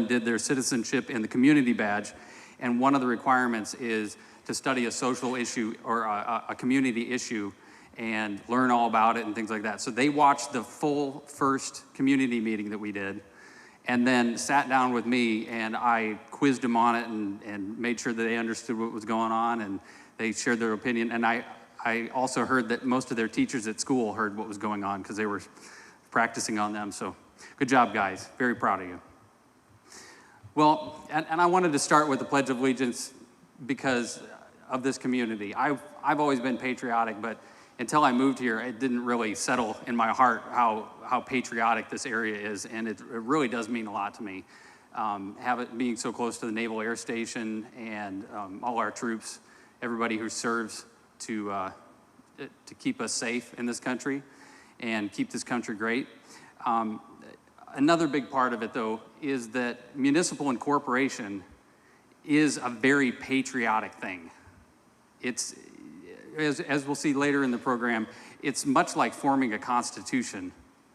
them did their citizenship and the community badge, and one of the requirements is to study a social issue or a community issue and learn all about it and things like that. So they watched the full first community meeting that we did, and then sat down with me, and I quizzed them on it and made sure that they understood what was going on, and they shared their opinion. And I also heard that most of their teachers at school heard what was going on because they were practicing on them. So good job, guys. Very proud of you. Well, and I wanted to start with the Pledge of Allegiance because of this community. I've always been patriotic, but until I moved here, it didn't really settle in my heart how patriotic this area is, and it really does mean a lot to me. Have it being so close to the Naval Air Station and all our troops, everybody who serves to keep us safe in this country and keep this country great. Another big part of it, though, is that municipal incorporation is a very patriotic thing. It's, as we'll see later in the program, it's much like forming a constitution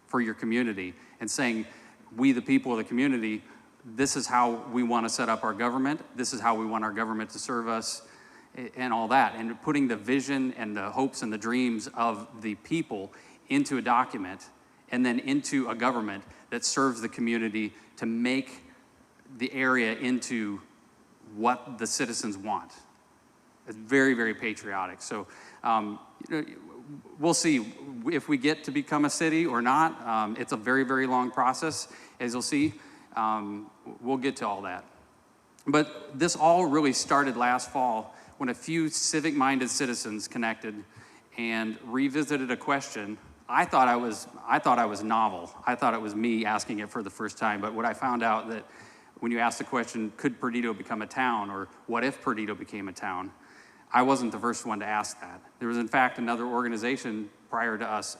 for your community and saying, we, the people of the community, this is how we want to set up our government, this is how we want our government to serve us, and all that. And putting the vision and the hopes and the dreams of the people into a document and then into a government that serves the community to make the area into what the citizens want. It's very, very patriotic. So we'll see if we get to become a city or not. It's a very, very long process, as you'll see. We'll get to all that. But this all really started last fall when a few civic-minded citizens connected and revisited a question. I thought I was novel. I thought it was me asking it for the first time. But what I found out that when you ask the question, could Perdido become a town, or what if Perdido became a town, I wasn't the first one to ask that. There was, in fact, another organization prior to us,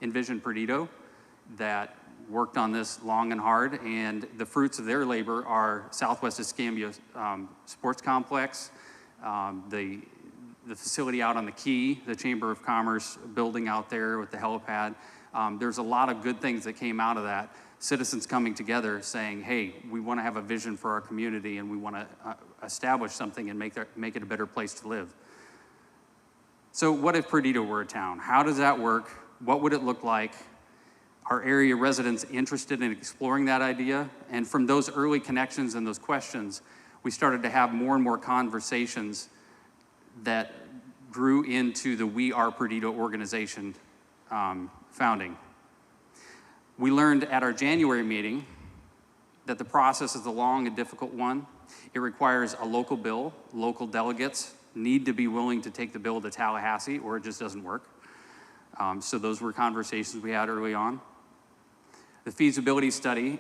Envision Perdido, that worked on this long and hard, and the fruits of their labor are Southwest Escambia Sports Complex, the facility out on the Key, the Chamber of Commerce building out there with the helipad. There's a lot of good things that came out of that. Citizens coming together saying, hey, we want to have a vision for our community and we want to establish something and make it a better place to live. So what if Perdido were a town? How does that work? What would it look like? Are area residents interested in exploring that idea? And from those early connections and those questions, we started to have more and more conversations that grew into the We Are Perdido organization founding. We learned at our January meeting that the process is a long and difficult one. It requires a local bill. Local delegates need to be willing to take the bill to Tallahassee or it just doesn't work. So those were conversations we had early on. The feasibility study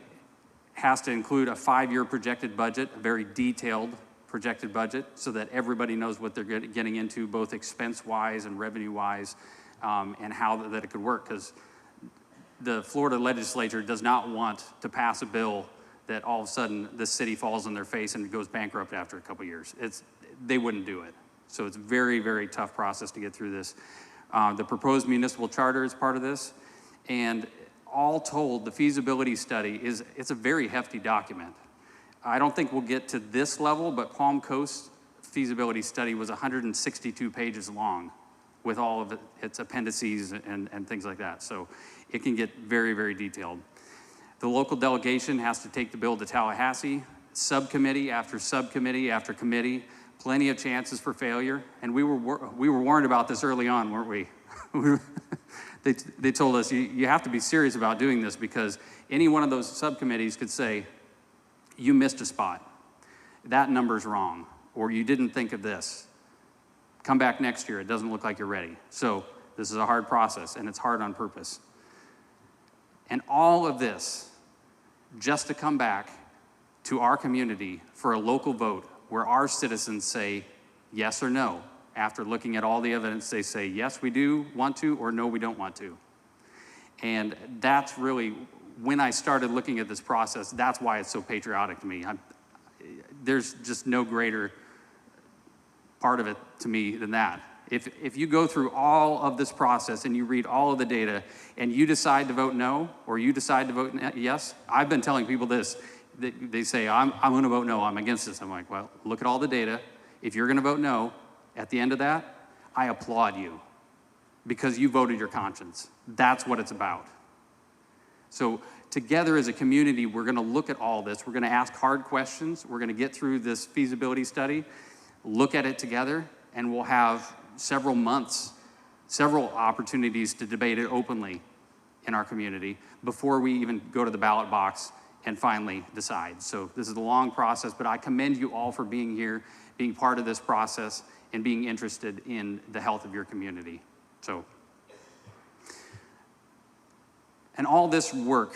has to include a 5-year projected budget, a very detailed projected budget, so that everybody knows what they're getting into, both expense-wise and revenue-wise, and how that it could work. Because the Florida legislature does not want to pass a bill that all of a sudden the city falls on their face and goes bankrupt after a couple years. They wouldn't do it. So it's a very, very tough process to get through this. The proposed municipal charter is part of this. And all told, the feasibility study it's a very hefty document. I don't think we'll get to this level, but Palm Coast feasibility study was 162 pages long with all of its appendices and things like that. So it can get very, very detailed. The local delegation has to take the bill to Tallahassee, subcommittee after subcommittee after committee, plenty of chances for failure. And we were warned about this early on, weren't we? They told us, you have to be serious about doing this because any one of those subcommittees could say, you missed a spot. That number's wrong, or you didn't think of this. Come back next year, it doesn't look like you're ready. So this is a hard process, and it's hard on purpose. And all of this just to come back to our community for a local vote where our citizens say yes or no. After looking at all the evidence, they say, yes, we do want to, or no, we don't want to. And that's really, when I started looking at this process, that's why it's so patriotic to me. There's just no greater part of it to me than that. If you go through all of this process and you read all of the data and you decide to vote no, or you decide to vote yes, I've been telling people this, they say, I'm going to vote no, I'm against this. I'm like, well, look at all the data. If you're going to vote no, at the end of that, I applaud you because you voted your conscience. That's what it's about. So together as a community, we're going to look at all this. We're going to ask hard questions. We're going to get through this feasibility study, look at it together, and we'll have several months, several opportunities to debate it openly in our community before we even go to the ballot box and finally decide. So this is a long process, but I commend you all for being here, being part of this process, and being interested in the health of your community. So, and all this work,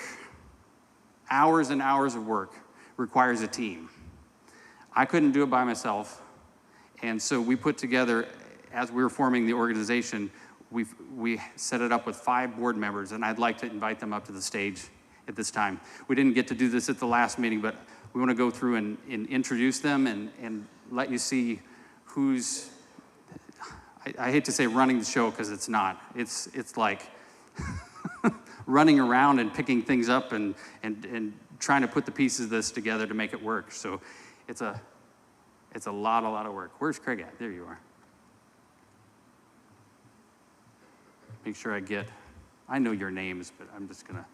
hours and hours of work, requires a team. I couldn't do it by myself, and so we put together, as we were forming the organization, we set it up with 5 board members, and I'd like to invite them up to the stage at this time. We didn't get to do this at the last meeting, but we want to go through and introduce them and let you see who's, I hate to say running the show because it's not. It's like running around and picking things up and trying to put the pieces of this together to make it work. So it's a lot of work. Where's Craig at? There you are. Make sure I know your names, but I'm just gonna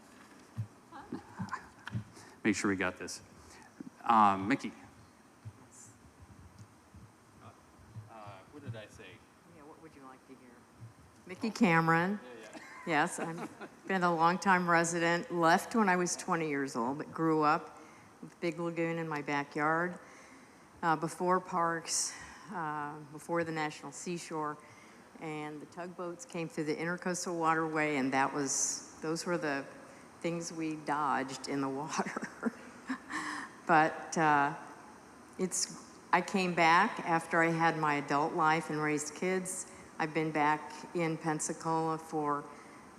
make sure we got this. Mickey. What did I say? Yeah, what would you like to hear? Mickey Cameron. Yeah. Yes, I've been a longtime resident, left when I was 20 years old, but grew up with Big Lagoon in my backyard, before parks, before the National Seashore, and the tugboats came through the Intercoastal Waterway, and those were the things we dodged in the water. But I came back after I had my adult life and raised kids. I've been back in Pensacola for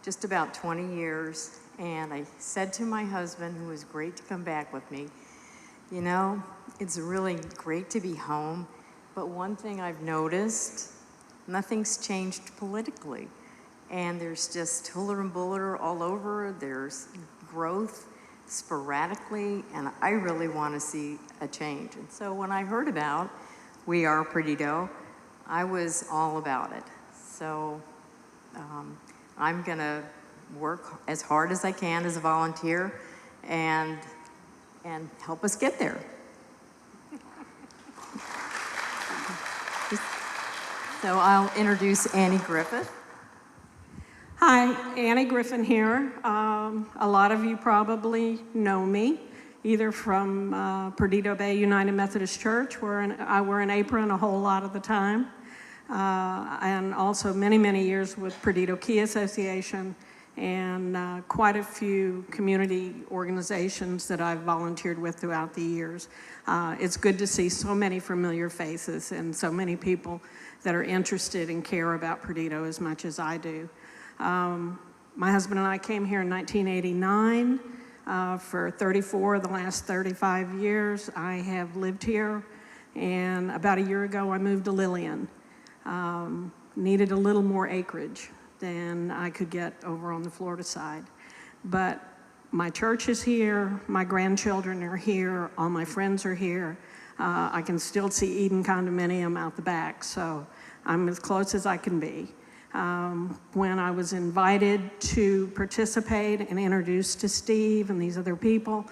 just about 20 years, and I said to my husband, who was great to come back with me, you know, it's really great to be home, but one thing I've noticed, nothing's changed politically. And there's just hooler and buller all over. There's growth sporadically, and I really want to see a change. And so when I heard about We Are Perdido, I was all about it. So I'm going to work as hard as I can as a volunteer and help us get there. So I'll introduce Annie Griffith. Hi, Annie Griffin here. A lot of you probably know me, either from Perdido Bay United Methodist Church, where I wear an apron a whole lot of the time, and also many, many years with Perdido Key Association, and quite a few community organizations that I've volunteered with throughout the years. It's good to see so many familiar faces and so many people that are interested and care about Perdido as much as I do. My husband and I came here in 1989. For 34 of the last 35 years, I have lived here, and about a year ago, I moved to Lillian. Needed a little more acreage than I could get over on the Florida side. But my church is here, my grandchildren are here, all my friends are here. I can still see Eden Condominium out the back, so I'm as close as I can be. When I was invited to participate and introduced to Steve and these other people,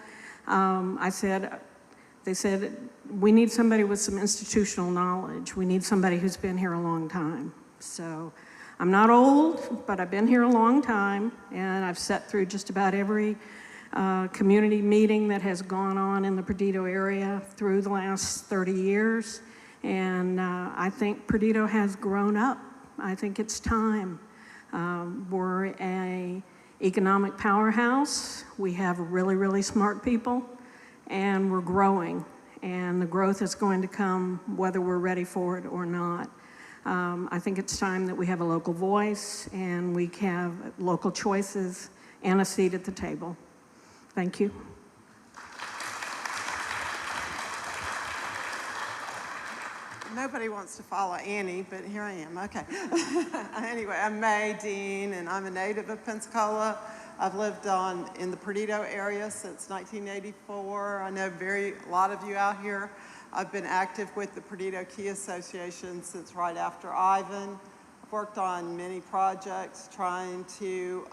they said, we need somebody with some institutional knowledge. We need somebody who's been here a long time. So I'm not old, but I've been here a long time, and I've sat through just about every community meeting that has gone on in the Perdido area through the last 30 years. And I think Perdido has grown up. I think it's time. We're an economic powerhouse. We have really, really smart people, and we're growing. And the growth is going to come whether we're ready for it or not. I think it's time that we have a local voice, and we have local choices and a seat at the table. Thank you. Nobody wants to follow Annie, but here I am. Okay. Anyway, I'm May Dean, and I'm a native of Pensacola. I've lived in the Perdido area since 1984. I know a lot of you out here. I've been active with the Perdido Key Association since right after Ivan. I've worked on many projects trying to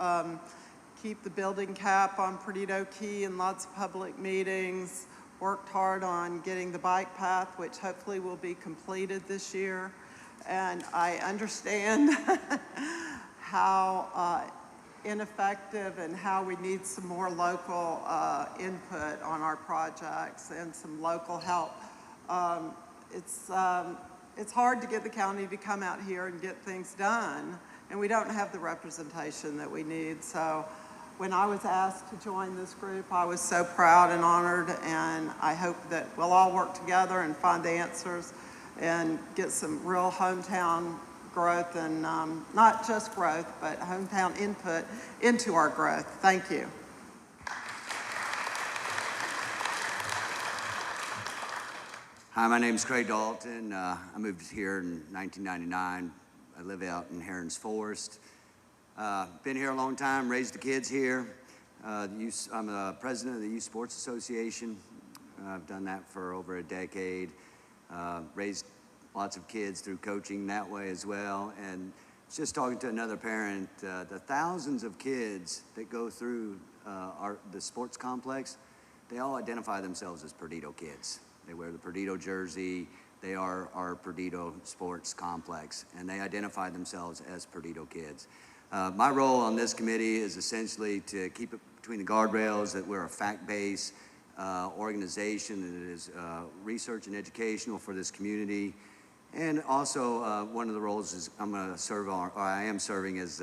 keep the building cap on Perdido Key in lots of public meetings. Worked hard on getting the bike path, which hopefully will be completed this year. And I understand how ineffective and how we need some more local input on our projects and some local help. It's hard to get the county to come out here and get things done, and we don't have the representation that we need. So when I was asked to join this group, I was so proud and honored, and I hope that we'll all work together and find the answers and get some real hometown growth, and not just growth, but hometown input into our growth. Thank you. Hi, my name's Craig Dalton. I moved here in 1999. I live out in Herons Forest. Been here a long time, raised the kids here. I'm the president of the Youth Sports Association. I've done that for over a decade. Raised lots of kids through coaching that way as well. And just talking to another parent, the thousands of kids that go through the sports complex, they all identify themselves as Perdido kids. They wear the Perdido jersey. They are our Perdido sports complex, and they identify themselves as Perdido kids. My role on this committee is essentially to keep it between the guardrails, that we're a fact-based organization that is research and educational for this community. And also, one of the roles is I am serving as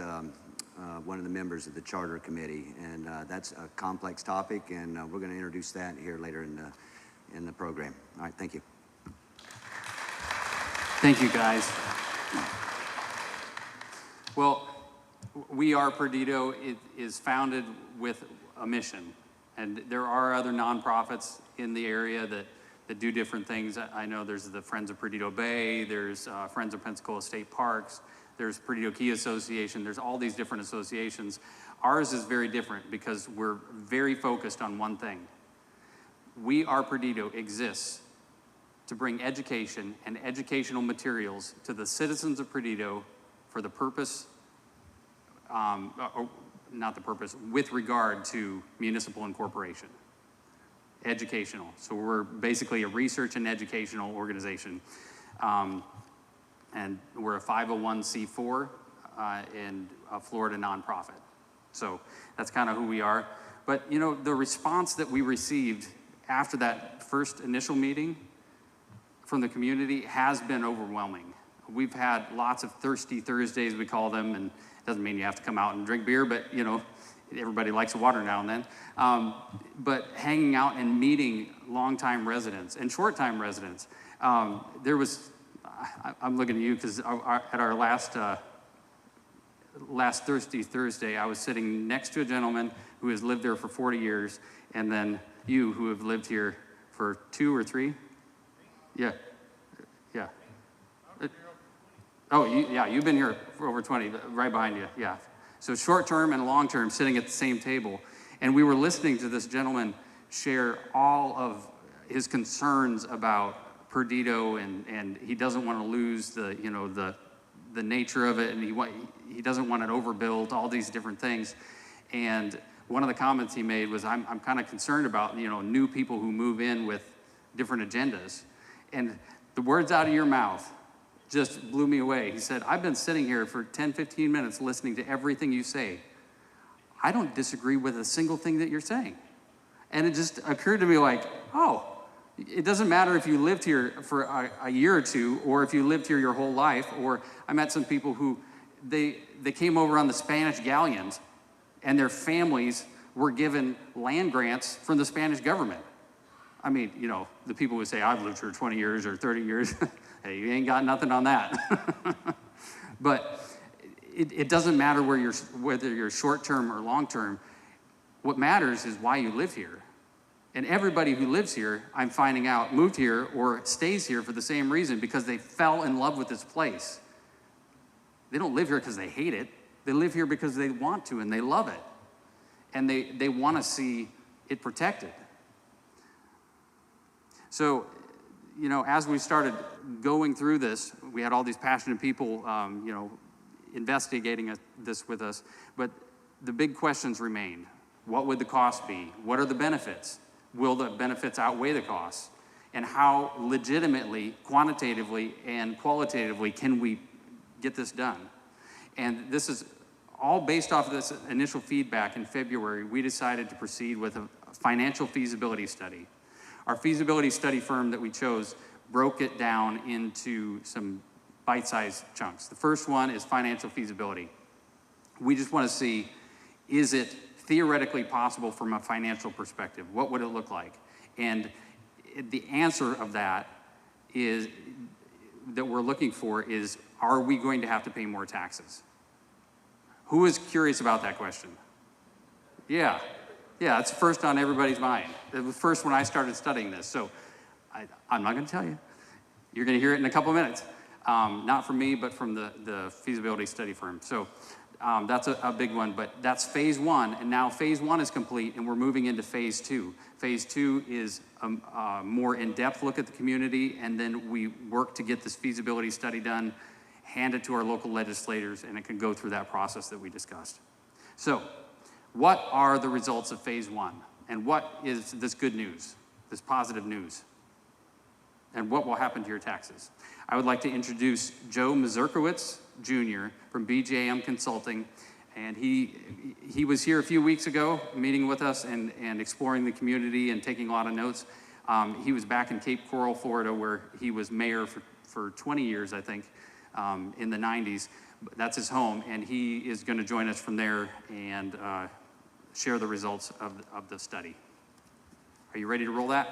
one of the members of the charter committee, and that's a complex topic, and we're going to introduce that here later in the program. All right, thank you. Thank you, guys. Well, We Are Perdido is founded with a mission, and there are other nonprofits in the area that do different things. I know there's the Friends of Perdido Bay, there's Friends of Pensacola State Parks, there's Perdido Key Association, there's all these different associations. Ours is very different because we're very focused on one thing. We Are Perdido exists to bring education and educational materials to the citizens of Perdido for the purpose, not the purpose, with regard to municipal incorporation. Educational. So we're basically a research and educational organization. And we're a 501c4 and a Florida nonprofit. So that's kind of who we are. But you know, the response that we received after that first initial meeting from the community has been overwhelming. We've had lots of thirsty Thursdays, we call them, and it doesn't mean you have to come out and drink beer, but you know, everybody likes water now and then. But hanging out and meeting longtime residents and short-time residents. I'm looking at you because at our last Thirsty Thursday, I was sitting next to a gentleman who has lived there for 40 years, and then you who have lived here for 2 or 3? Yeah. Oh, you've been here for over 20, right behind you, yeah. So short-term and long-term sitting at the same table. And we were listening to this gentleman share all of his concerns about Perdido, and he doesn't want to lose the nature of it, and he doesn't want it overbuilt, all these different things. And one of the comments he made was, I'm kind of concerned about, new people who move in with different agendas. And the words out of your mouth just blew me away. He said, I've been sitting here for 10, 15 minutes listening to everything you say. I don't disagree with a single thing that you're saying. And it just occurred to me like, oh, it doesn't matter if you lived here for a year or two, or if you lived here your whole life, or I met some people who, they came over on the Spanish galleons, and their families were given land grants from the Spanish government. I mean, the people who say, I've lived here 20 years or 30 years, hey, you ain't got nothing on that. But it doesn't matter whether you're short-term or long-term. What matters is why you live here. And everybody who lives here, I'm finding out, moved here or stays here for the same reason, because they fell in love with this place. They don't live here because they hate it. They live here because they want to and they love it. and they want to see it protected. So, you know, as we started going through this, we had all these passionate people, you know, investigating this with us, but the big questions remained. What would the cost be? What are the benefits? Will the benefits outweigh the costs? And how legitimately, quantitatively, and qualitatively can we get this done? And this is all based off of this initial feedback. In February, we decided to proceed with a financial feasibility study. Our feasibility study firm that we chose broke it down into some bite-sized chunks. The first one is financial feasibility. We just want to see, is it theoretically possible from a financial perspective? What would it look like? And the answer of that is, that we're looking for is, are we going to have to pay more taxes? Who is curious about that question? Yeah, it's first on everybody's mind. It was first when I started studying this, so I'm not gonna tell you. You're gonna hear it in a couple minutes. Not from me, but from the feasibility study firm. So that's a big one, but that's phase one, and now phase one is complete, and we're moving into phase two. Phase two is a more in-depth look at the community, and then we work to get this feasibility study done, hand it to our local legislators, and it can go through that process that we discussed. So, what are the results of phase one? And what is this good news, this positive news? And what will happen to your taxes? I would like to introduce Joe Mazurkowitz Jr. from BJM Consulting. And he was here a few weeks ago, meeting with us and exploring the community and taking a lot of notes. He was back in Cape Coral, Florida, where he was mayor for 20 years, I think, in the 90s. That's his home, and he is going to join us from there and share the results of the study. Are you ready to roll that?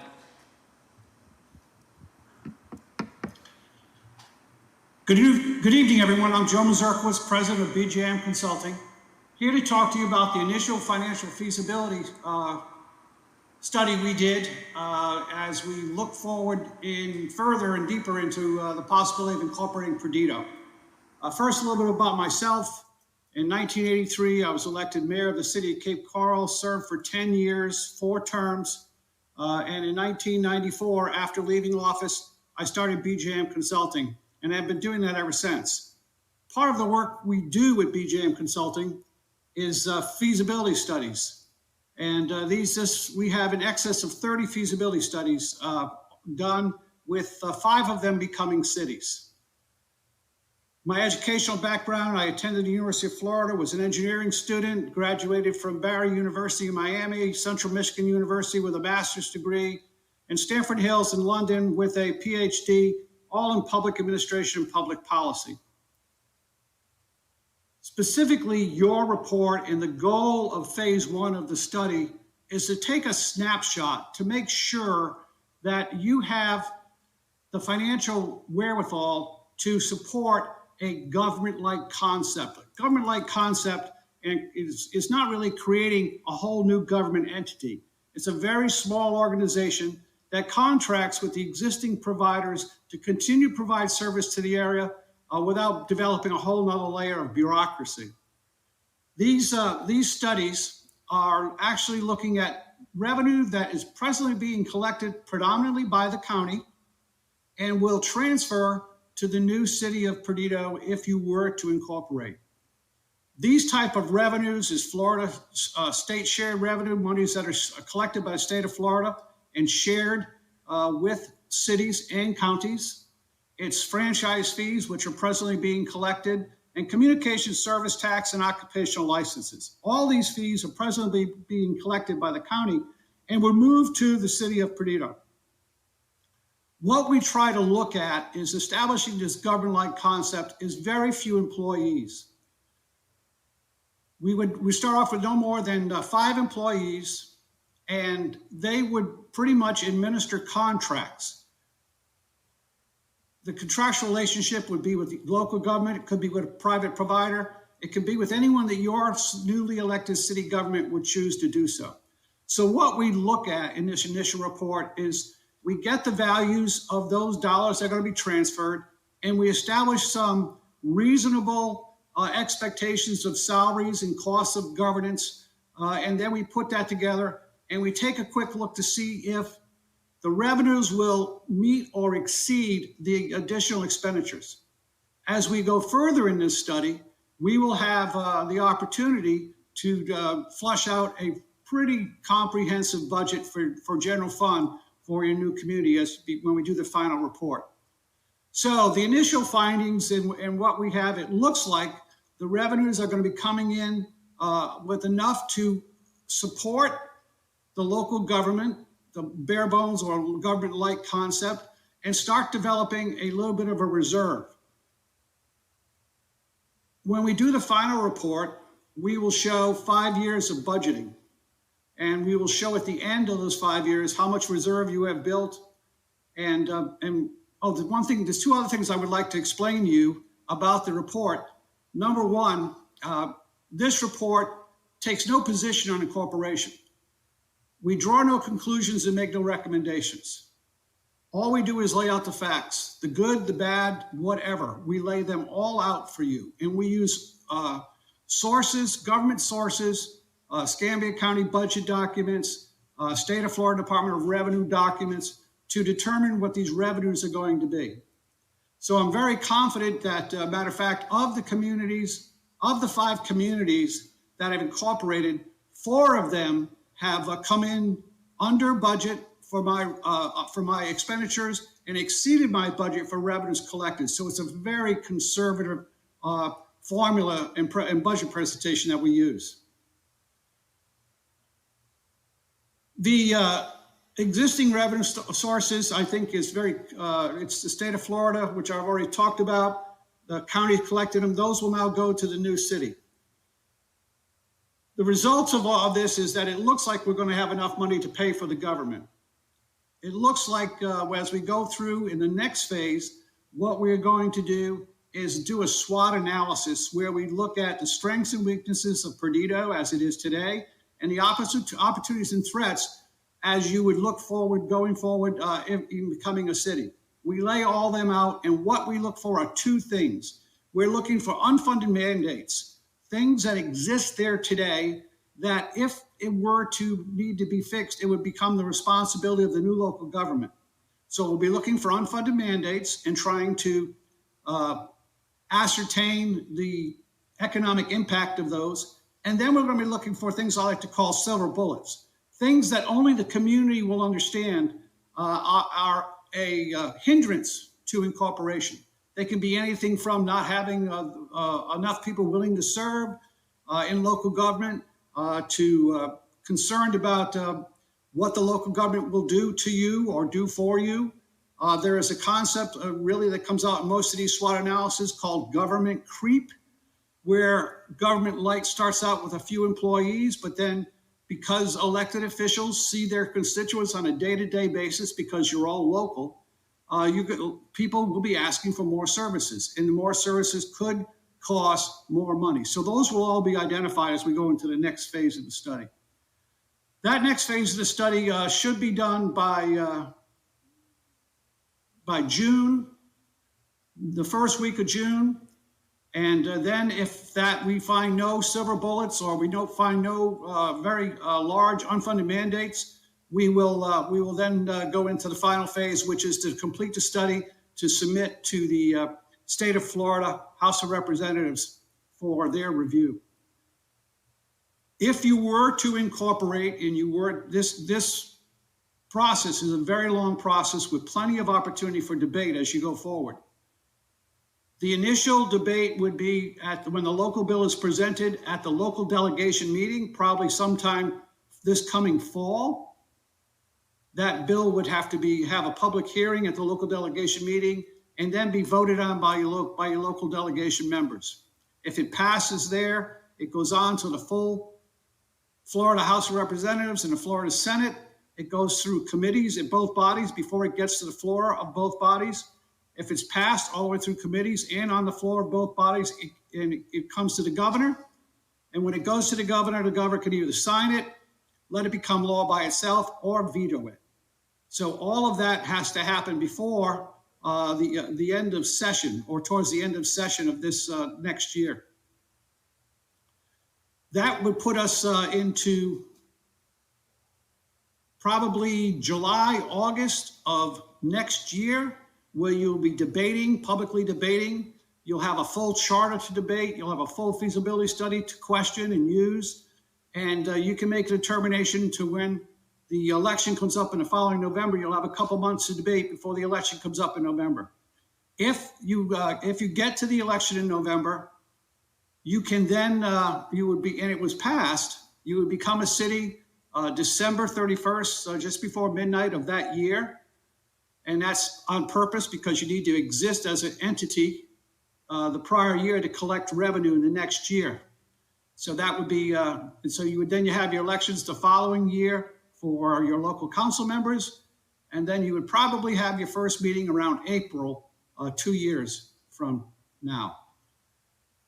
Good evening, everyone. I'm Joe Mazurkowitz, president of BJM Consulting, here to talk to you about the initial financial feasibility study we did as we look forward further and deeper into the possibility of incorporating Perdido. First, a little bit about myself. In 1983, I was elected mayor of the city of Cape Coral, served for 10 years, 4 terms, and in 1994, after leaving office, I started BJM Consulting, and I've been doing that ever since. Part of the work we do with BJM Consulting is feasibility studies. And we have in excess of 30 feasibility studies done, with 5 of them becoming cities. My educational background, I attended the University of Florida, was an engineering student, graduated from Barry University in Miami, Central Michigan University with a master's degree, and Stanford Hills in London with a PhD, all in public administration and public policy. Specifically, your report and the goal of phase one of the study is to take a snapshot to make sure that you have the financial wherewithal to support a government-like concept. A government-like concept is not really creating a whole new government entity. It's a very small organization that contracts with the existing providers to continue to provide service to the area without developing a whole nother layer of bureaucracy. These studies are actually looking at revenue that is presently being collected predominantly by the county and will transfer to the new city of Perdido if you were to incorporate. These type of revenues is Florida state shared revenue, monies that are collected by the state of Florida and shared with cities and counties. It's franchise fees, which are presently being collected, and communication service tax and occupational licenses. All these fees are presently being collected by the county and were moved to the city of Perdido. What we try to look at is establishing this government-like concept is very few employees. We start off with no more than 5 employees, and they would pretty much administer contracts. The contractual relationship would be with the local government. It could be with a private provider. It could be with anyone that your newly elected city government would choose to do so. So what we look at in this initial report is we get the values of those dollars that are going to be transferred, and we establish some reasonable expectations of salaries and costs of governance and then we put that together and we take a quick look to see if the revenues will meet or exceed the additional expenditures. As we go further in this study, we will have the opportunity to flush out a pretty comprehensive budget for general fund for your new community when we do the final report. So the initial findings and what we have, it looks like the revenues are going to be coming in with enough to support the local government, the bare bones or government-like concept, and start developing a little bit of a reserve. When we do the final report, we will show 5 years of budgeting, and we will show at the end of those 5 years how much reserve you have built. And there's two other things I would like to explain to you about the report. Number one, this report takes no position on incorporation. We draw no conclusions and make no recommendations. All we do is lay out the facts, the good, the bad, whatever. We lay them all out for you. And we use sources, government sources, Escambia County budget documents, State of Florida Department of Revenue documents to determine what these revenues are going to be. So I'm very confident that, matter of fact, of the 5 communities that have incorporated, 4 of them have come in under budget for my expenditures and exceeded my budget for revenues collected. So it's a very conservative formula and budget presentation that we use. The existing revenue sources, I think, is it's the state of Florida, which I've already talked about. The county collected them. Those will now go to the new city. The results of all of this is that it looks like we're going to have enough money to pay for the government. It looks like as we go through in the next phase, what we're going to do is do a SWOT analysis where we look at the strengths and weaknesses of Perdido as it is today and the opportunities and threats as you would look forward, going forward in becoming a city. We lay all them out, and what we look for are 2 things. We're looking for unfunded mandates, things that exist there today that if it were to need to be fixed, it would become the responsibility of the new local government. So we'll be looking for unfunded mandates and trying to ascertain the economic impact of those. And then we're going to be looking for things I like to call silver bullets, things that only the community will understand are a hindrance to incorporation. They can be anything from not having enough people willing to serve in local government to concerned about what the local government will do to you or do for you. There is a concept really that comes out in most of these SWOT analysis called government creep, where government light starts out with a few employees, but then because elected officials see their constituents on a day-to-day basis because you're all local, people will be asking for more services, and the more services could cost more money. So those will all be identified as we go into the next phase of the study. That next phase of the study should be done by June, the first week of June. And then if we find no silver bullets or we don't find no very large unfunded mandates, we will then go into the final phase, which is to complete the study to submit to the State of Florida House of Representatives for their review. If you were to incorporate and this process is a very long process with plenty of opportunity for debate as you go forward. The initial debate would be when the local bill is presented at the local delegation meeting, probably sometime this coming fall. That bill would have to have a public hearing at the local delegation meeting and then be voted on by your local delegation members. If it passes there, it goes on to the full Florida House of Representatives and the Florida Senate. It goes through committees in both bodies before it gets to the floor of both bodies. If it's passed all the way through committees and on the floor of both bodies, it comes to the governor. And when it goes to the governor can either sign it, let it become law by itself, or veto it. So all of that has to happen before the end of session or towards the end of session of this next year. that would put us into probably July, August of next year, where you'll be debating, publicly debating. You'll have a full charter to debate. You'll have a full feasibility study to question and use. And you can make a determination to when the election comes up in the following November. You'll have a couple months to debate before the election comes up in November. If you get to the election in November, you can then, you would be, and it was passed, you would become a city December 31st, so just before midnight of that year. And that's on purpose because you need to exist as an entity the prior year to collect revenue in the next year. So that would be, and so you have your elections the following year for your local council members. And then you would probably have your first meeting around April, 2 years from now.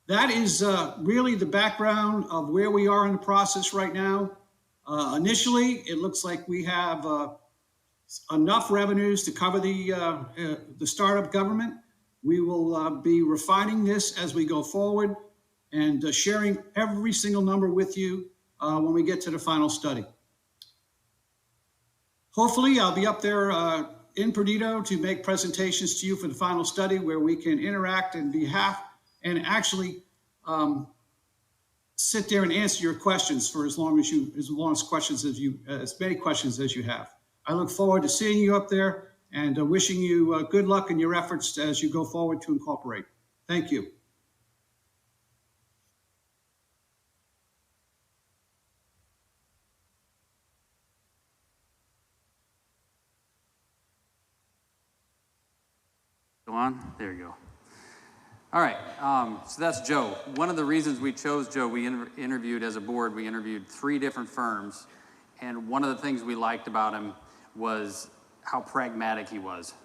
That is really the background of where we are in the process right now. Initially, it looks like we have enough revenues to cover the startup government. We will be refining this as we go forward and sharing every single number with you when we get to the final study. Hopefully, I'll be up there in Perdido to make presentations to you for the final study where we can interact and and actually sit there and answer your questions for as many questions as you have. I look forward to seeing you up there and wishing you good luck in your efforts as you go forward to incorporate. Thank you. Go on, there you go. All right, so that's Joe. One of the reasons we chose Joe, we interviewed as a board, we interviewed 3 different firms. And one of the things we liked about him was how pragmatic he was.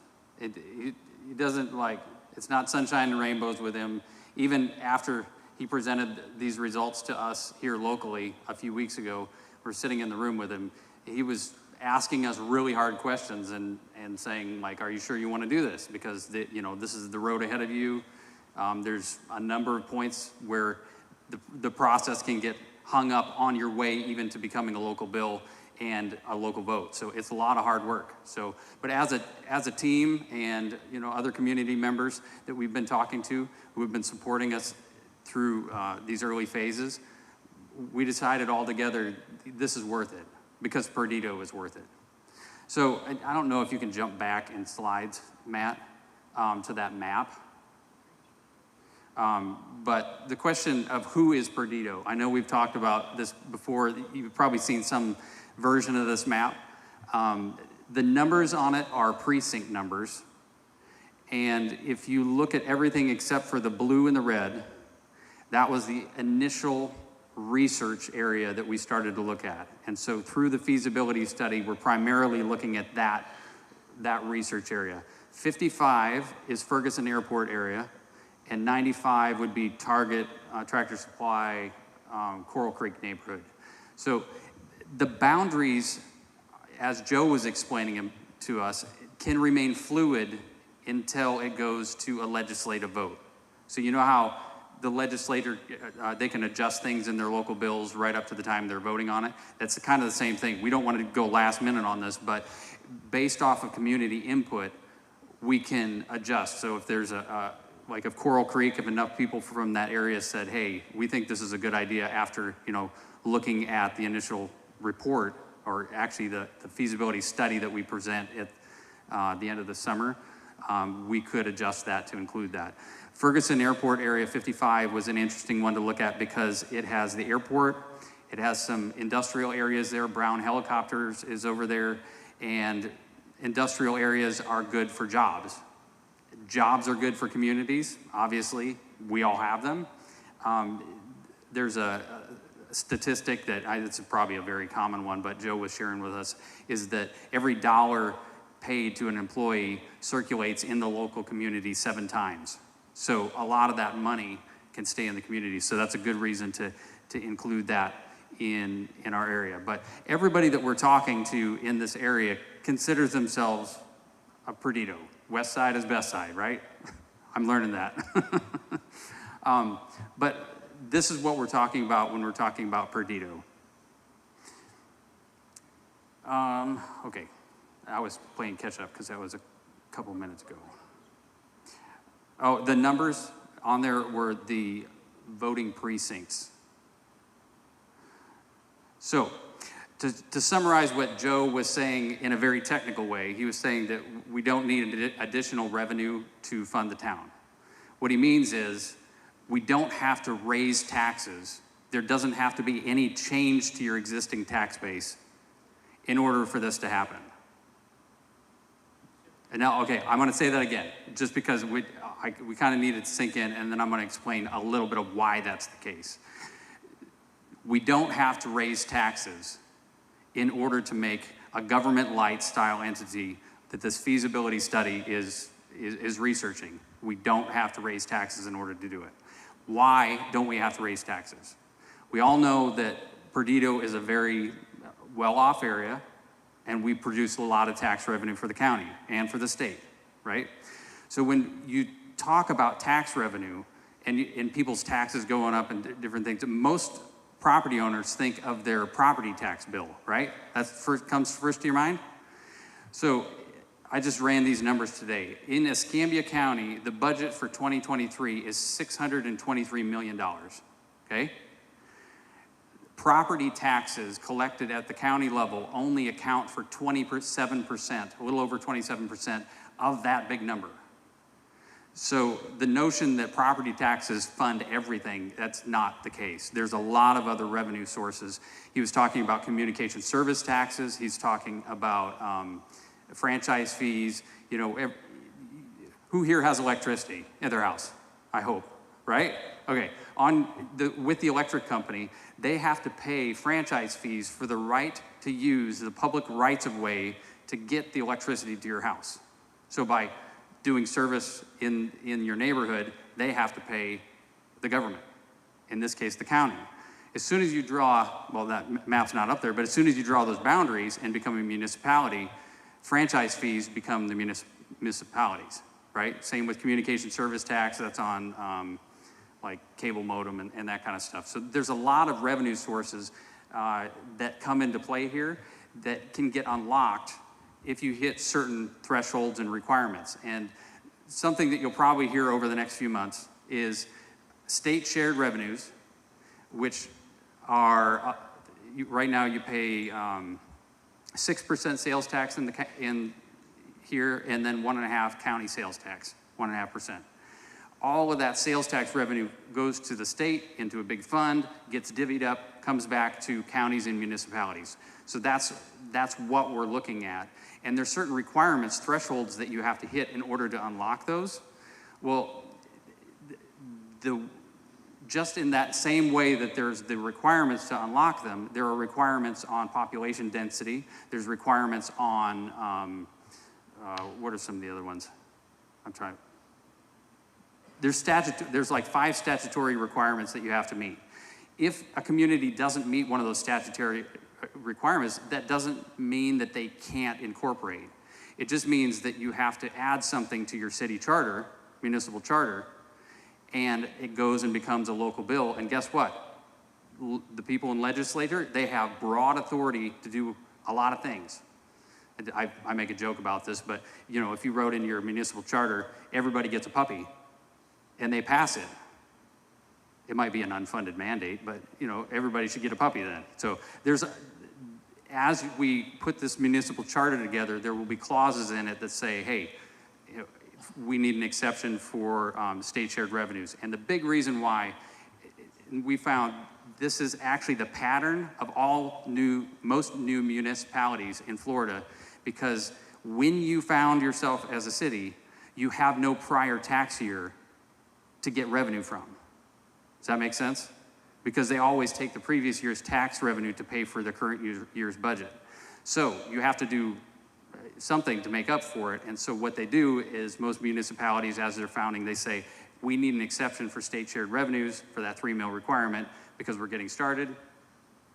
He doesn't like, it's not sunshine and rainbows with him. Even after he presented these results to us here locally a few weeks ago, we're sitting in the room with him. He was asking us really hard questions and saying like, are you sure you want to do this? Because this is the road ahead of you. There's a number of points where the process can get hung up on your way even to becoming a local bill and a local vote. So it's a lot of hard work. So, but as a team and other community members that we've been talking to, who have been supporting us through these early phases, we decided all together this is worth it because Perdido is worth it. So I don't know if you can jump back in slides, Matt, to that map. But the question of who is Perdido, I know we've talked about this before. You've probably seen some version of this map. The numbers on it are precinct numbers. And if you look at everything except for the blue and the red, that was the initial research area that we started to look at. And so through the feasibility study, we're primarily looking at that research area. 55 is Ferguson Airport area. And 95 would be Target, Tractor Supply, Coral Creek neighborhood. So the boundaries, as Joe was explaining them to us, can remain fluid until it goes to a legislative vote. So you know how the legislator, they can adjust things in their local bills right up to the time they're voting on it? That's kind of the same thing. We don't want to go last minute on this, but based off of community input, we can adjust. So if there's like if Coral Creek, if enough people from that area said, hey, we think this is a good idea after, looking at the initial report, or actually the feasibility study that we present at the end of the summer, we could adjust that to include that. Ferguson Airport Area 55 was an interesting one to look at because it has the airport, it has some industrial areas there, Brown Helicopters is over there, and industrial areas are good for jobs. Jobs are good for communities, obviously, we all have them. There's a statistic that, it's probably a very common one, but Joe was sharing with us, is that every dollar paid to an employee circulates in the local community 7 times. So a lot of that money can stay in the community, so that's a good reason to include that in our area. But everybody that we're talking to in this area considers themselves a Perdido. West side is best side, right? I'm learning that. But this is what we're talking about when we're talking about Perdido. Okay, I was playing catch up because that was a couple minutes ago. Oh, the numbers on there were the voting precincts. So, to summarize what Joe was saying in a very technical way, he was saying that we don't need additional revenue to fund the town. What he means is we don't have to raise taxes. There doesn't have to be any change to your existing tax base in order for this to happen. And now, okay, I'm going to say that again, just because we kind of need it to sink in, and then I'm going to explain a little bit of why that's the case. We don't have to raise taxes in order to make a government-light style entity that this feasibility study is researching. We don't have to raise taxes in order to do it. Why don't we have to raise taxes? We all know that Perdido is a very well-off area, and we produce a lot of tax revenue for the county and for the state, right? So when you talk about tax revenue and people's taxes going up and different things, most property owners think of their property tax bill, right? That comes first to your mind? So I just ran these numbers today. In Escambia County, the budget for 2023 is $623 million, okay? Property taxes collected at the county level only account for 27%, a little over 27% of that big number. So the notion that property taxes fund everything, that's not the case. There's a lot of other revenue sources. He was talking about communication service taxes. He's talking about franchise fees. You know, who here has electricity in their house? I hope, right? Okay, with the electric company, they have to pay franchise fees for the right to use the public rights of way to get the electricity to your house. So by doing service in your neighborhood, they have to pay the government, in this case, the county. As soon as you draw, well, that map's not up there, but as soon as you draw those boundaries and become a municipality, franchise fees become the municipalities, right? Same with communication service tax, that's on like cable modem and that kind of stuff. So there's a lot of revenue sources that come into play here that can get unlocked if you hit certain thresholds and requirements. And something that you'll probably hear over the next few months is state shared revenues, which are, right now you pay 6% sales tax in here, and then 1.5% county sales tax, 1.5%. All of that sales tax revenue goes to the state into a big fund, gets divvied up, comes back to counties and municipalities. So that's what we're looking at. And there's certain requirements, thresholds that you have to hit in order to unlock those. Well, just in that same way that there's the requirements to unlock them, there are requirements on population density. There's requirements on, what are some of the other ones? There's like 5 statutory requirements that you have to meet. If a community doesn't meet one of those statutory requirements, that doesn't mean that they can't incorporate. It just means that you have to add something to your city charter, municipal charter, and it goes and becomes a local bill. And guess what? The people in legislature, they have broad authority to do a lot of things. I make a joke about this, but you know, if you wrote in your municipal charter, everybody gets a puppy, and they pass it. It might be an unfunded mandate, but you know, everybody should get a puppy then. So as we put this municipal charter together, there will be clauses in it that say, hey, we need an exception for state shared revenues. And the big reason why we found this is actually the pattern of most new municipalities in Florida, because when you found yourself as a city, you have no prior tax year to get revenue from. Does that make sense? Because they always take the previous year's tax revenue to pay for the current year's budget. So you have to do something to make up for it. And so what they do is most municipalities, as they're founding, they say, we need an exception for state shared revenues for that 3 mil requirement because we're getting started.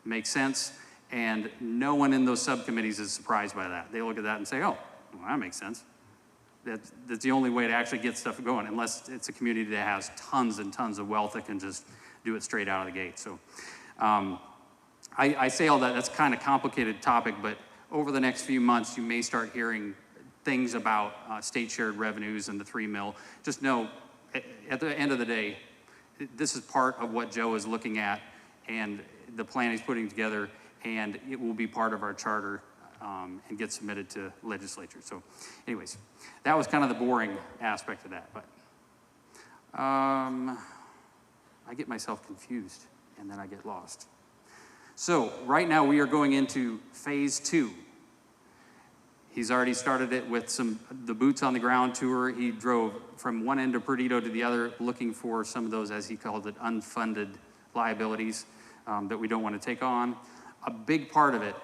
Makes sense. And no one in those subcommittees is surprised by that. They look at that and say, oh, well, that makes sense. That's the only way to actually get stuff going, unless it's a community that has tons and tons of wealth that can just do it straight out of the gate. So I say all that, that's kind of complicated topic, but over the next few months, you may start hearing things about state shared revenues and the 3 mil. Just know, at the end of the day, this is part of what Joe is looking at and the plan he's putting together, and it will be part of our charter and get submitted to legislature. So anyways, that was kind of the boring aspect of that, but I get myself confused and then I get lost. So right now we are going into phase 2. He's already started it with the boots on the ground tour. He drove from one end of Perdido to the other looking for some of those, as he called it, unfunded liabilities that we don't want to take on. A big part of it,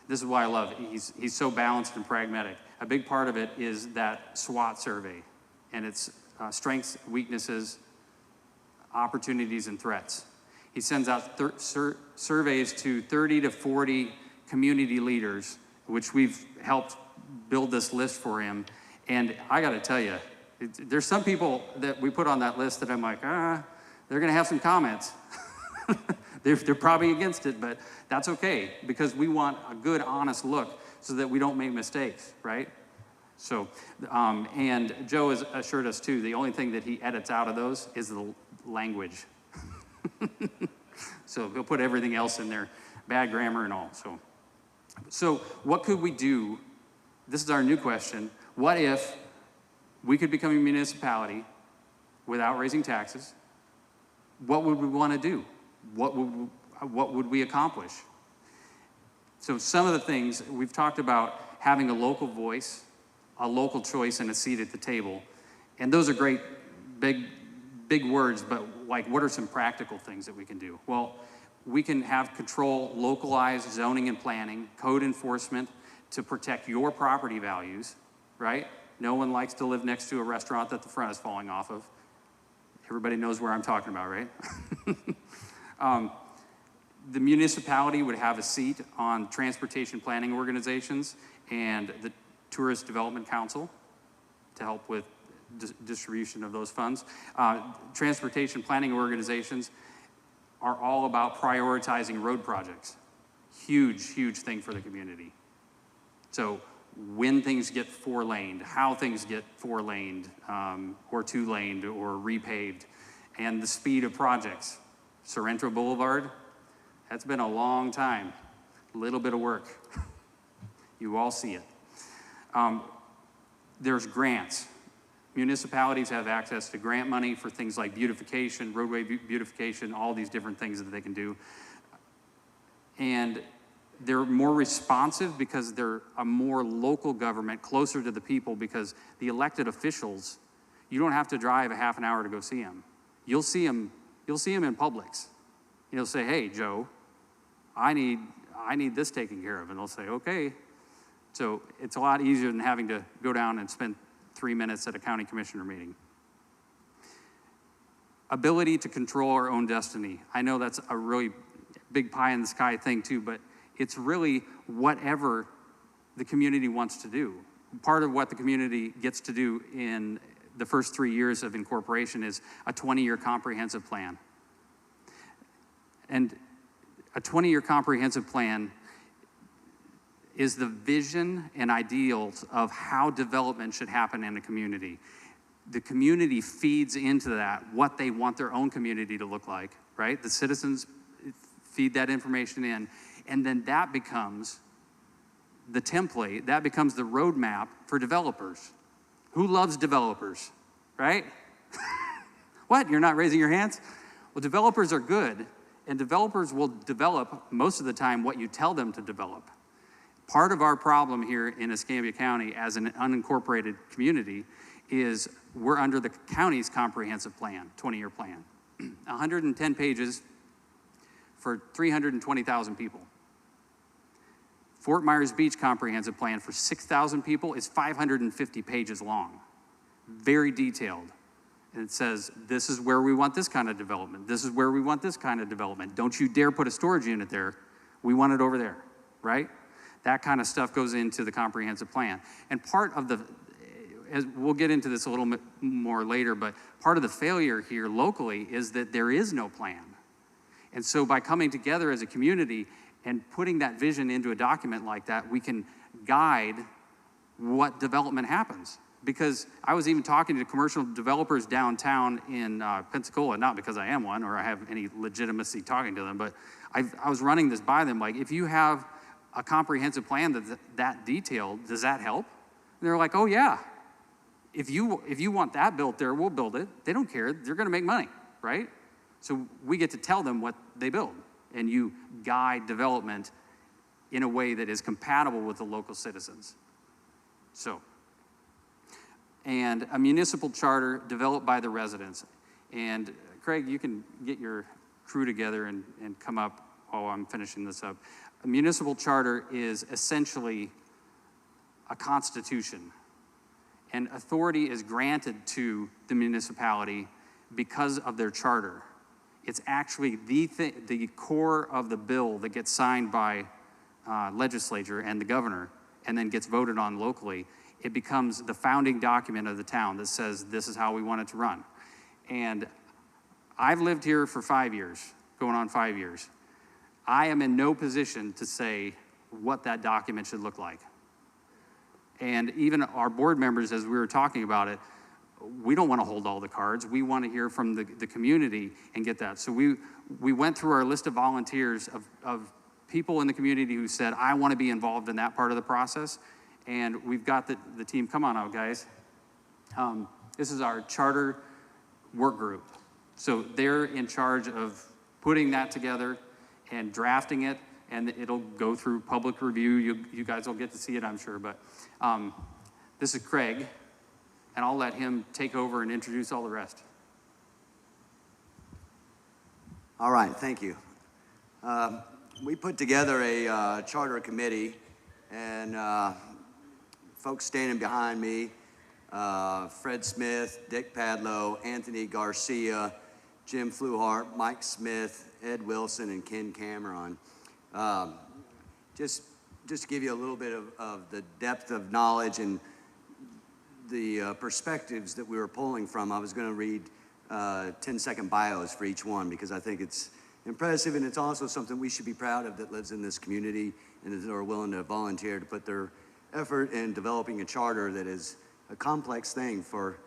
this is why I love it, he's so balanced and pragmatic. A big part of it is that SWOT survey, and it's strengths, weaknesses, opportunities, and threats. He sends out surveys to 30 to 40 community leaders, which we've helped build this list for him. And I gotta tell you, there's some people that we put on that list that I'm like, they're gonna have some comments. They're probably against it, but that's okay, because we want a good, honest look so that we don't make mistakes, right? So, and Joe has assured us too, the only thing that he edits out of those is the language. So he'll put everything else in there, bad grammar and all. So what could we do? This is our new question. What if we could become a municipality without raising taxes? What would we want to do? What would we accomplish? So some of the things we've talked about, having a local voice, a local choice, and a seat at the table. And those are great, big words, but like, what are some practical things that we can do? Well, we can have control, localized zoning and planning, code enforcement to protect your property values, right? No one likes to live next to a restaurant that the front is falling off of. Everybody knows where I'm talking about, right? The municipality would have a seat on transportation planning organizations and the Tourist Development Council to help with distribution of those funds. Transportation planning organizations are all about prioritizing road projects. Huge, huge thing for the community. So when things get 4-laned, how things get 4-laned or 2-laned or repaved, and the speed of projects. Sorrento Boulevard, that's been a long time. A little bit of work. You all see it. There's grants. Municipalities have access to grant money for things like beautification, roadway beautification, all these different things that they can do. And they're more responsive because they're a more local government, closer to the people, because the elected officials, you don't have to drive a half an hour to go see them. You'll see them in Publix. You'll say, hey, Joe, I need this taken care of. And they'll say, okay. So it's a lot easier than having to go down and spend 3 minutes at a county commissioner meeting. Ability to control our own destiny. I know that's a really big pie in the sky thing too, but it's really whatever the community wants to do. Part of what the community gets to do in the first 3 years of incorporation is a 20-year comprehensive plan. And a 20-year comprehensive plan is the vision and ideals of how development should happen in a community. The community feeds into that what they want their own community to look like, right? The citizens feed that information in, and then that becomes the template, that becomes the roadmap for developers. Who loves developers, right? What, you're not raising your hands? Well, developers are good, and developers will develop most of the time what you tell them to develop. Part of our problem here in Escambia County as an unincorporated community is we're under the county's comprehensive plan, 20-year plan. 110 pages for 320,000 people. Fort Myers Beach comprehensive plan for 6,000 people is 550 pages long. Very detailed. And it says, this is where we want this kind of development. This is where we want this kind of development. Don't you dare put a storage unit there. We want it over there, right? That kind of stuff goes into the comprehensive plan. And part of as we'll get into this a little bit more later, but part of the failure here locally is that there is no plan. And so by coming together as a community and putting that vision into a document like that, we can guide what development happens. Because I was even talking to commercial developers downtown in Pensacola, not because I am one or I have any legitimacy talking to them, but I was running this by them, like, if you have a comprehensive plan that's that detailed, does that help? And they're like, oh yeah. If you want that built there, we'll build it. They don't care, they're gonna make money, right? So we get to tell them what they build, and you guide development in a way that is compatible with the local citizens. So, and a municipal charter developed by the residents. And Craig, you can get your crew together and come up while I'm finishing this up. A municipal charter is essentially a constitution, and authority is granted to the municipality because of their charter. It's actually the core of the bill that gets signed by legislature and the governor and then gets voted on locally. It becomes the founding document of the town that says this is how we want it to run. And I've lived here for 5 years, going on 5 years. I am in no position to say what that document should look like. And even our board members, as we were talking about it, we don't want to hold all the cards. We want to hear from the community and get that. So we went through our list of volunteers of people in the community who said, I want to be involved in that part of the process. And we've got the team, come on out, guys. This is our charter work group. So they're in charge of putting that together and drafting it, and it'll go through public review. You guys will get to see it, I'm sure. But this is Craig, and I'll let him take over and introduce all the rest. All right, thank you. We put together a charter committee, and folks standing behind me, Fred Smith, Dick Padlow, Anthony Garcia, Jim Fluhart, Mike Smith, Ed Wilson, and Ken Cameron. Just to give you a little bit of the depth of knowledge and the perspectives that we were pulling from, I was going to read 10-second bios for each one because I think it's impressive, and it's also something we should be proud of that lives in this community and that are willing to volunteer to put their effort in developing a charter that is a complex thing for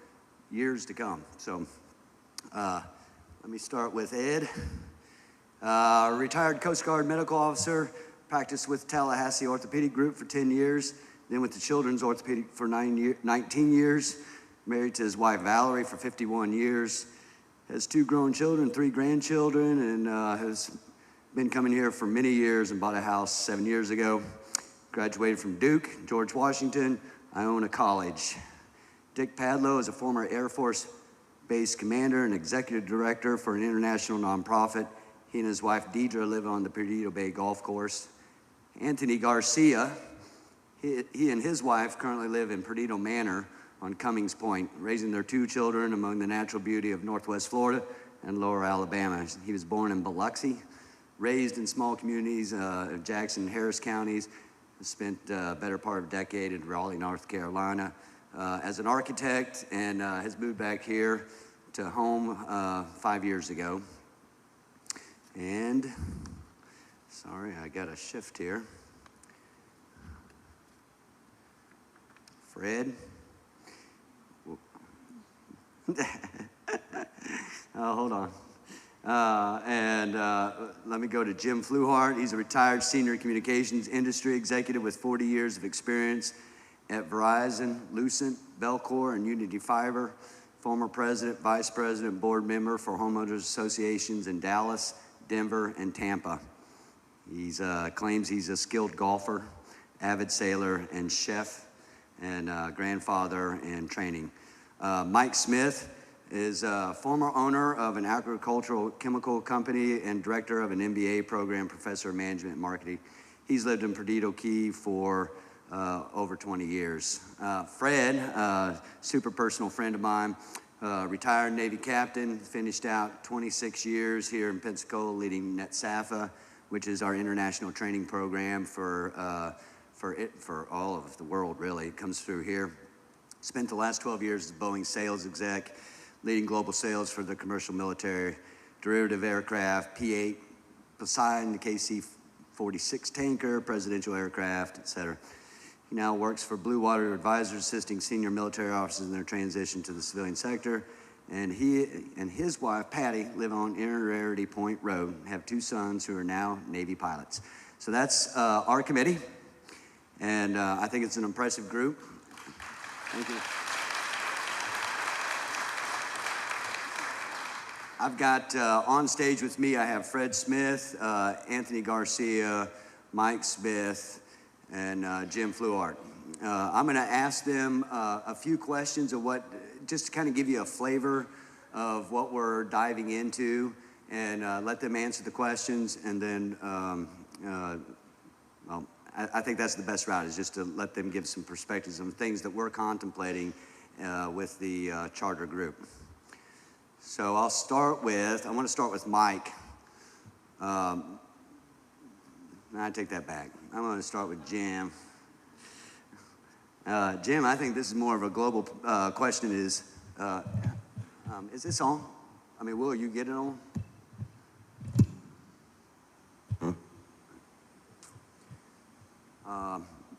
years to come. So let me start with Ed. Retired Coast Guard medical officer, practiced with Tallahassee Orthopedic Group for 10 years, then with the Children's Orthopedic for 19 years, married to his wife Valerie for 51 years, has 2 grown children, 3 grandchildren, and has been coming here for many years and bought a house 7 years ago. Graduated from Duke, George Washington. I own a college. Dick Padlow is a former Air Force Base commander and executive director for an international nonprofit. He and his wife Deidre live on the Perdido Bay Golf Course. Anthony Garcia, he and his wife currently live in Perdido Manor on Cummings Point, raising their 2 children among the natural beauty of Northwest Florida and Lower Alabama. He was born in Biloxi, raised in small communities of Jackson and Harris counties, spent the better part of a decade in Raleigh, North Carolina as an architect, and has moved back here to home 5 years ago. And, sorry, I got a shift here. Fred. Oh, hold on. Let me go to Jim Fluhart. He's a retired senior communications industry executive with 40 years of experience at Verizon, Lucent, Belcor, and Unity Fiber. Former president, vice president, board member for homeowners associations in Dallas, Denver, and Tampa. He claims he's a skilled golfer, avid sailor, and chef, and grandfather in training. Mike Smith is a former owner of an agricultural chemical company and director of an MBA program, professor of management and marketing. He's lived in Perdido Key for over 20 years. Fred, super personal friend of mine, retired Navy captain, finished out 26 years here in Pensacola leading NetSAFA, which is our international training program for all of the world, really. It comes through here. Spent the last 12 years as Boeing sales exec, leading global sales for the commercial military, derivative aircraft, P-8, Poseidon, the KC-46 tanker, presidential aircraft, etc. He now works for Blue Water Advisors, assisting senior military officers in their transition to the civilian sector. And he and his wife, Patty, live on Inner Point Road, have 2 sons who are now Navy pilots. So that's our committee, and I think it's an impressive group. Thank you. I've got on stage with me, I have Fred Smith, Anthony Garcia, Mike Smith, and Jim Fluart. I'm gonna ask them a few questions of just to kind of give you a flavor of what we're diving into, and let them answer the questions, and then, well, I think that's the best route, is just to let them give some perspectives on things that we're contemplating with the charter group. So I want to start with Mike. I take that back. I'm going to start with Jim. Jim, I think this is more of a global question. Is this on? I mean, will you get it on?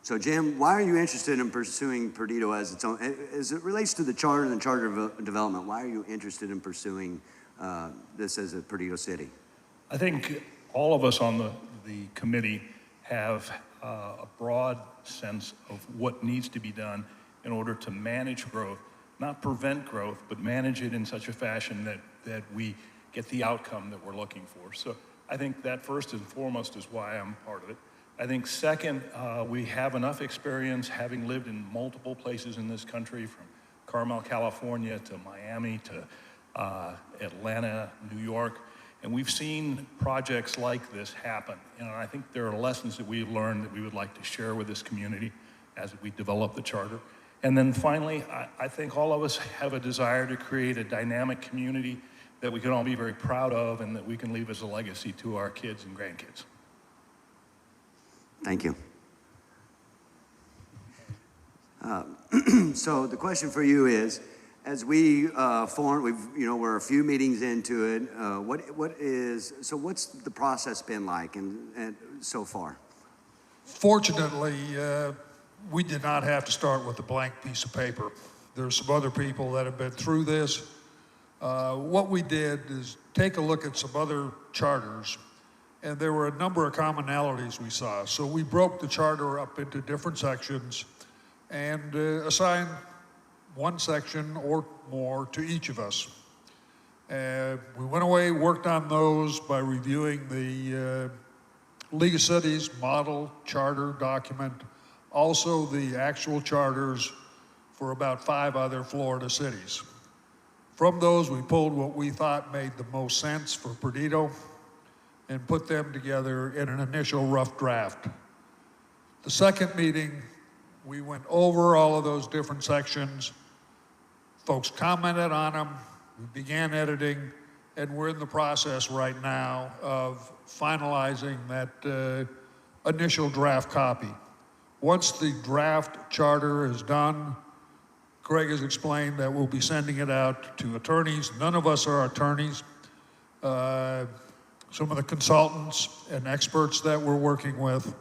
So Jim, why are you interested in pursuing Perdido as its own? As it relates to the charter and the charter development, why are you interested in pursuing this as a Perdido city? I think all of us on the committee have a broad sense of what needs to be done in order to manage growth, not prevent growth, but manage it in such a fashion that we get the outcome that we're looking for. So I think that first and foremost is why I'm part of it. I think second, we have enough experience having lived in multiple places in this country, from Carmel, California to Miami to Atlanta, New York, and we've seen projects like this happen. And I think there are lessons that we've learned that we would like to share with this community as we develop the charter. And then finally, I think all of us have a desire to create a dynamic community that we can all be very proud of and that we can leave as a legacy to our kids and grandkids. Thank you. So the question for you is, as we formed, we're a few meetings into it. What's the process been like and so far? Fortunately, we did not have to start with a blank piece of paper. There's some other people that have been through this. What we did is take a look at some other charters, and there were a number of commonalities we saw. So we broke the charter up into different sections and assigned one section or more to each of us. We went away, worked on those by reviewing the League of Cities model charter document, also the actual charters for about 5 other Florida cities. From those, we pulled what we thought made the most sense for Perdido and put them together in an initial rough draft. The second meeting, we went over all of those different sections. Folks commented on them. We began editing, and we're in the process right now of finalizing that initial draft copy. Once the draft charter is done, Greg has explained that we'll be sending it out to attorneys. None of us are attorneys. Some of the consultants and experts that we're working with,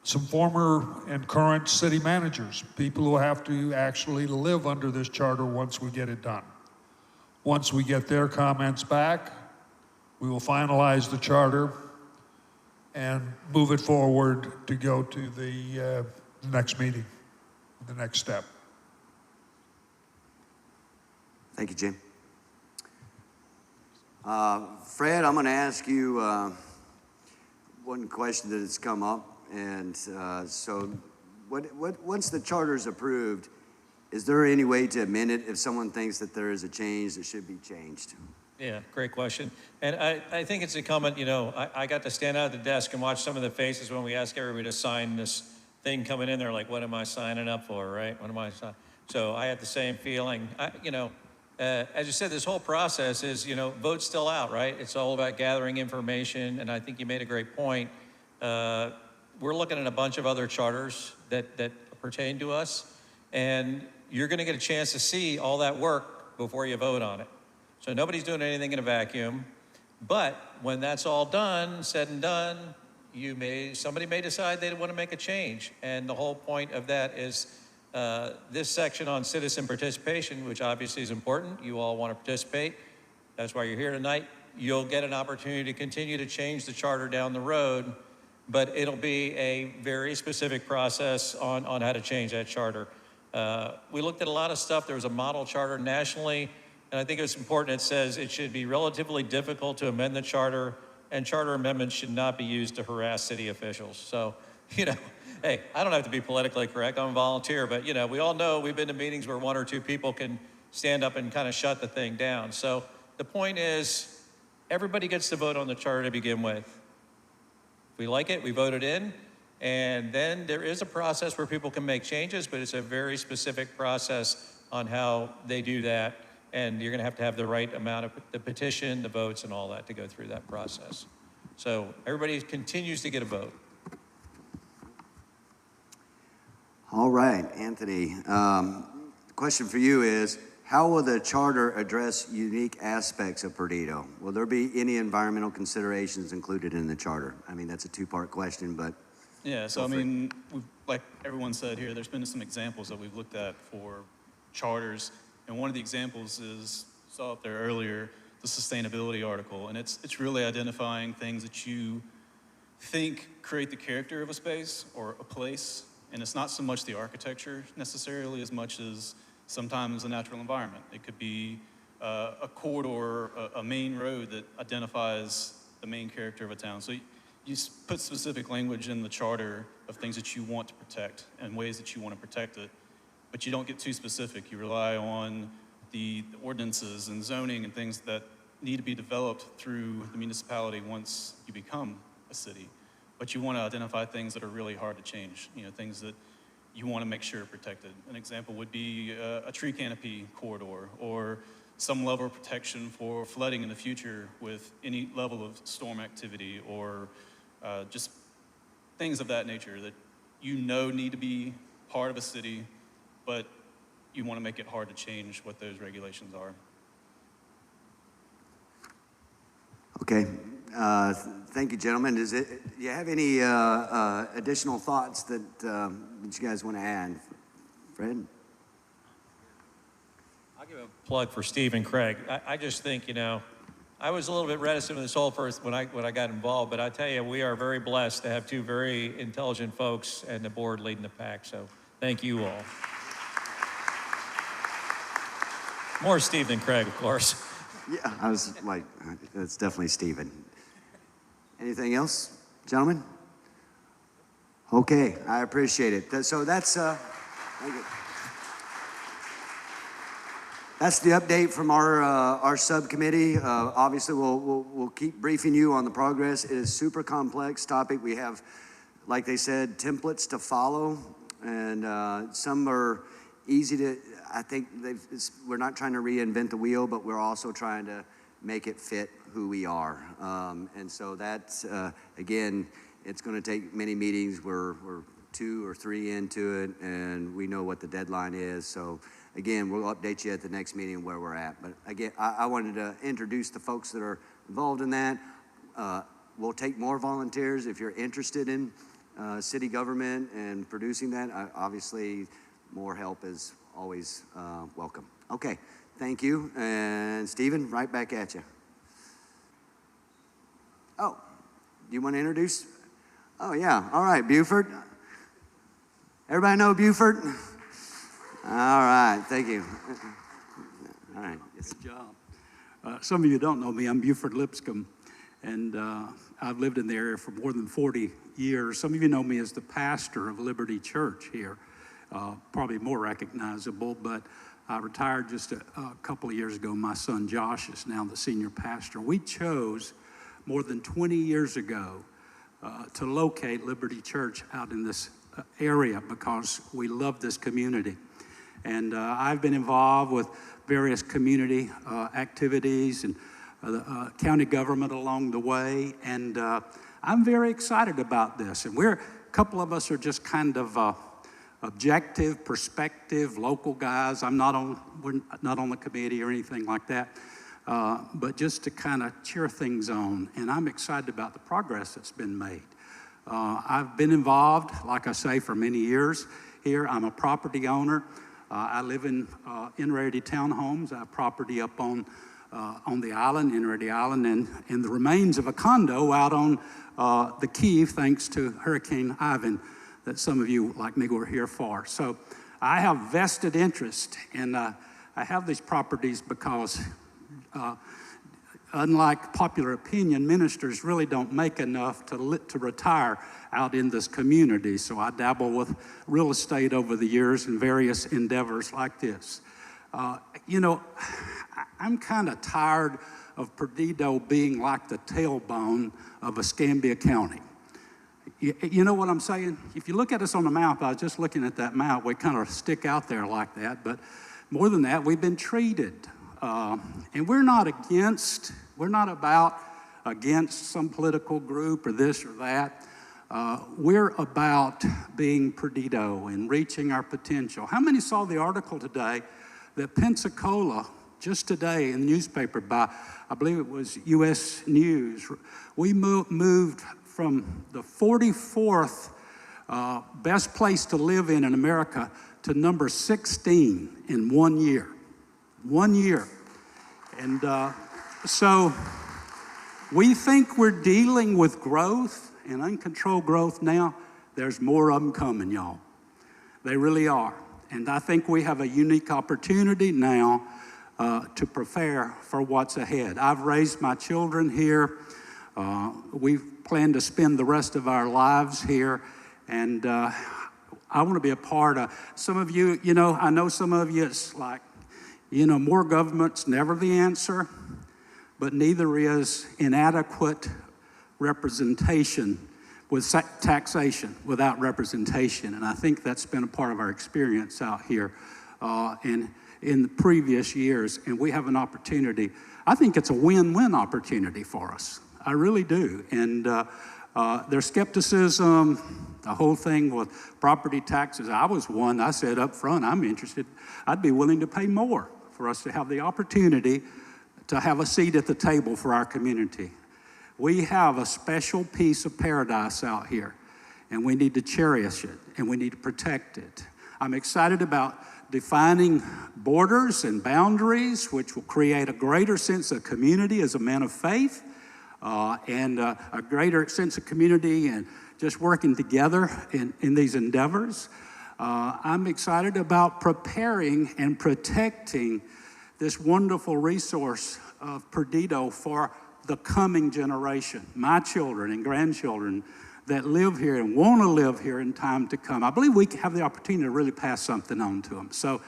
some former and current city managers, people who have to actually live under this charter once we get it done. Once we get their comments back, we will finalize the charter and move it forward to go to the next meeting, the next step. Thank you, Jim. Fred, I'm going to ask you one question that has come up, and so once the charter is approved, is there any way to amend it if someone thinks that there is a change that should be changed? Yeah, great question. And I think it's incumbent, I got to stand out at the desk and watch some of the faces when we ask everybody to sign this thing coming in there, like, what am I signing up for, right? What am I signing? So I had the same feeling. As you said, this whole process is, vote's still out, right? It's all about gathering information, and I think you made a great point. We're looking at a bunch of other charters that pertain to us, and you're going to get a chance to see all that work before you vote on it. So nobody's doing anything in a vacuum. But when that's all done, said and done, somebody may decide they want to make a change. And the whole point of that is this section on citizen participation, which obviously is important. You all want to participate. That's why you're here tonight. You'll get an opportunity to continue to change the charter down the road, but it'll be a very specific process on how to change that charter. We looked at a lot of stuff. There was a model charter nationally, and I think it's important. It says it should be relatively difficult to amend the charter, and charter amendments should not be used to harass city officials. So, hey, I don't have to be politically correct. I'm a volunteer, but we all know we've been to meetings where one or two people can stand up and kind of shut the thing down. So the point is, everybody gets to vote on the charter to begin with. If we like it, we vote it in, and then there is a process where people can make changes, but it's a very specific process on how they do that, and you're gonna have to have the right amount of the petition, the votes, and all that to go through that process. So everybody continues to get a vote. All right, Anthony. Question for you is, how will the charter address unique aspects of Perdido? Will there be any environmental considerations included in the charter? I mean, that's a two-part question, but... Yeah, so I mean, like everyone said here, there's been some examples that we've looked at for charters, and one of the examples is, saw up there earlier, the sustainability article, and it's really identifying things that you think create the character of a space or a place, and it's not so much the architecture necessarily as much as sometimes a natural environment. It could be a corridor, a main road that identifies the main character of a town. So you put specific language in the charter of things that you want to protect and ways that you want to protect it, but you don't get too specific. You rely on the ordinances and zoning and things that need to be developed through the municipality once you become a city. But you want to identify things that are really hard to change, things that you want to make sure are protected. An example would be a tree canopy corridor, or some level of protection for flooding in the future with any level of storm activity, or just things of that nature that need to be part of a city, but you want to make it hard to change what those regulations are. Okay. Thank you, gentlemen. Do you have any additional thoughts that you guys want to add? Fred? I'll give a plug for Steve and Craig. I just think, I was a little bit reticent with this whole first when I got involved, but I tell you, we are very blessed to have two very intelligent folks and the board leading the pack, so thank you all. More Steve than Craig, of course. Yeah, I was like, that's definitely Stephen. Anything else, gentlemen? Okay, I appreciate it. So that's the update from our subcommittee. Obviously, we'll keep briefing you on the progress. It is a super complex topic. We have, like they said, templates to follow, and some are easy to. I think we're not trying to reinvent the wheel, but we're also trying to make it fit who we are. And so that's, again, it's going to take many meetings. We're 2 or 3 into it, and we know what the deadline is. So, again, we'll update you at the next meeting where we're at. But, again, I wanted to introduce the folks that are involved in that. We'll take more volunteers if you're interested in city government and producing that. Obviously, more help is always welcome. Okay, thank you. And Stephen, right back at you. Oh, do you want to introduce? Oh, yeah. All right, Buford. Everybody know Buford? All right, thank you. All right. Good job. Some of you don't know me. I'm Buford Lipscomb, and I've lived in the area for more than 40 years. Some of you know me as the pastor of Liberty Church here. Probably more recognizable, but I retired just a couple of years ago. My son Josh is now the senior pastor. We chose more than 20 years ago to locate Liberty Church out in this area because we love this community. And I've been involved with various community activities and county government along the way, and I'm very excited about this. And a couple of us are just kind of objective perspective, local guys. We're not on the committee or anything like that, but just to kind of cheer things on. And I'm excited about the progress that's been made. I've been involved, like I say, for many years here. I'm a property owner. I live in Perdido Town Homes. I have property up on the island, Perdido Island, and the remains of a condo out on the Key, thanks to Hurricane Ivan, that some of you, like me, were here for. So I have vested interest, and I have these properties because unlike popular opinion, ministers really don't make enough to retire out in this community. So I dabble with real estate over the years and various endeavors like this. You know, I'm kind of tired of Perdido being like the tailbone of Escambia County. You know what I'm saying? If you look at us on the map, I was just looking at that map, we kind of stick out there like that, but more than that, we've been treated. And we're not against some political group or this or that. We're about being Perdido and reaching our potential. How many saw the article today that Pensacola, just today in the newspaper by, I believe it was U.S. News, we moved from the 44th best place to live in America to number 16 in 1 year. 1 year. And so we think we're dealing with growth and uncontrolled growth now. There's more of them coming, y'all. They really are. And I think we have a unique opportunity now to prepare for what's ahead. I've raised my children here. We plan to spend the rest of our lives here. And I want to be a part of, some of you, you know, I know some of you, it's like, you know, more government's never the answer, but neither is inadequate representation with taxation without representation. And I think that's been a part of our experience out here and in the previous years. And we have an opportunity. I think it's a win-win opportunity for us. I really do. And there's skepticism, the whole thing with property taxes. I was one, I said up front, I'm interested. I'd be willing to pay more for us to have the opportunity to have a seat at the table for our community. We have a special piece of paradise out here, and we need to cherish it, and we need to protect it. I'm excited about defining borders and boundaries, which will create a greater sense of community as a man of faith, and a greater sense of community and just working together in these endeavors. I'm excited about preparing and protecting this wonderful resource of Perdido for the coming generation, my children and grandchildren that live here and want to live here in time to come. I believe we have the opportunity to really pass something on to them. So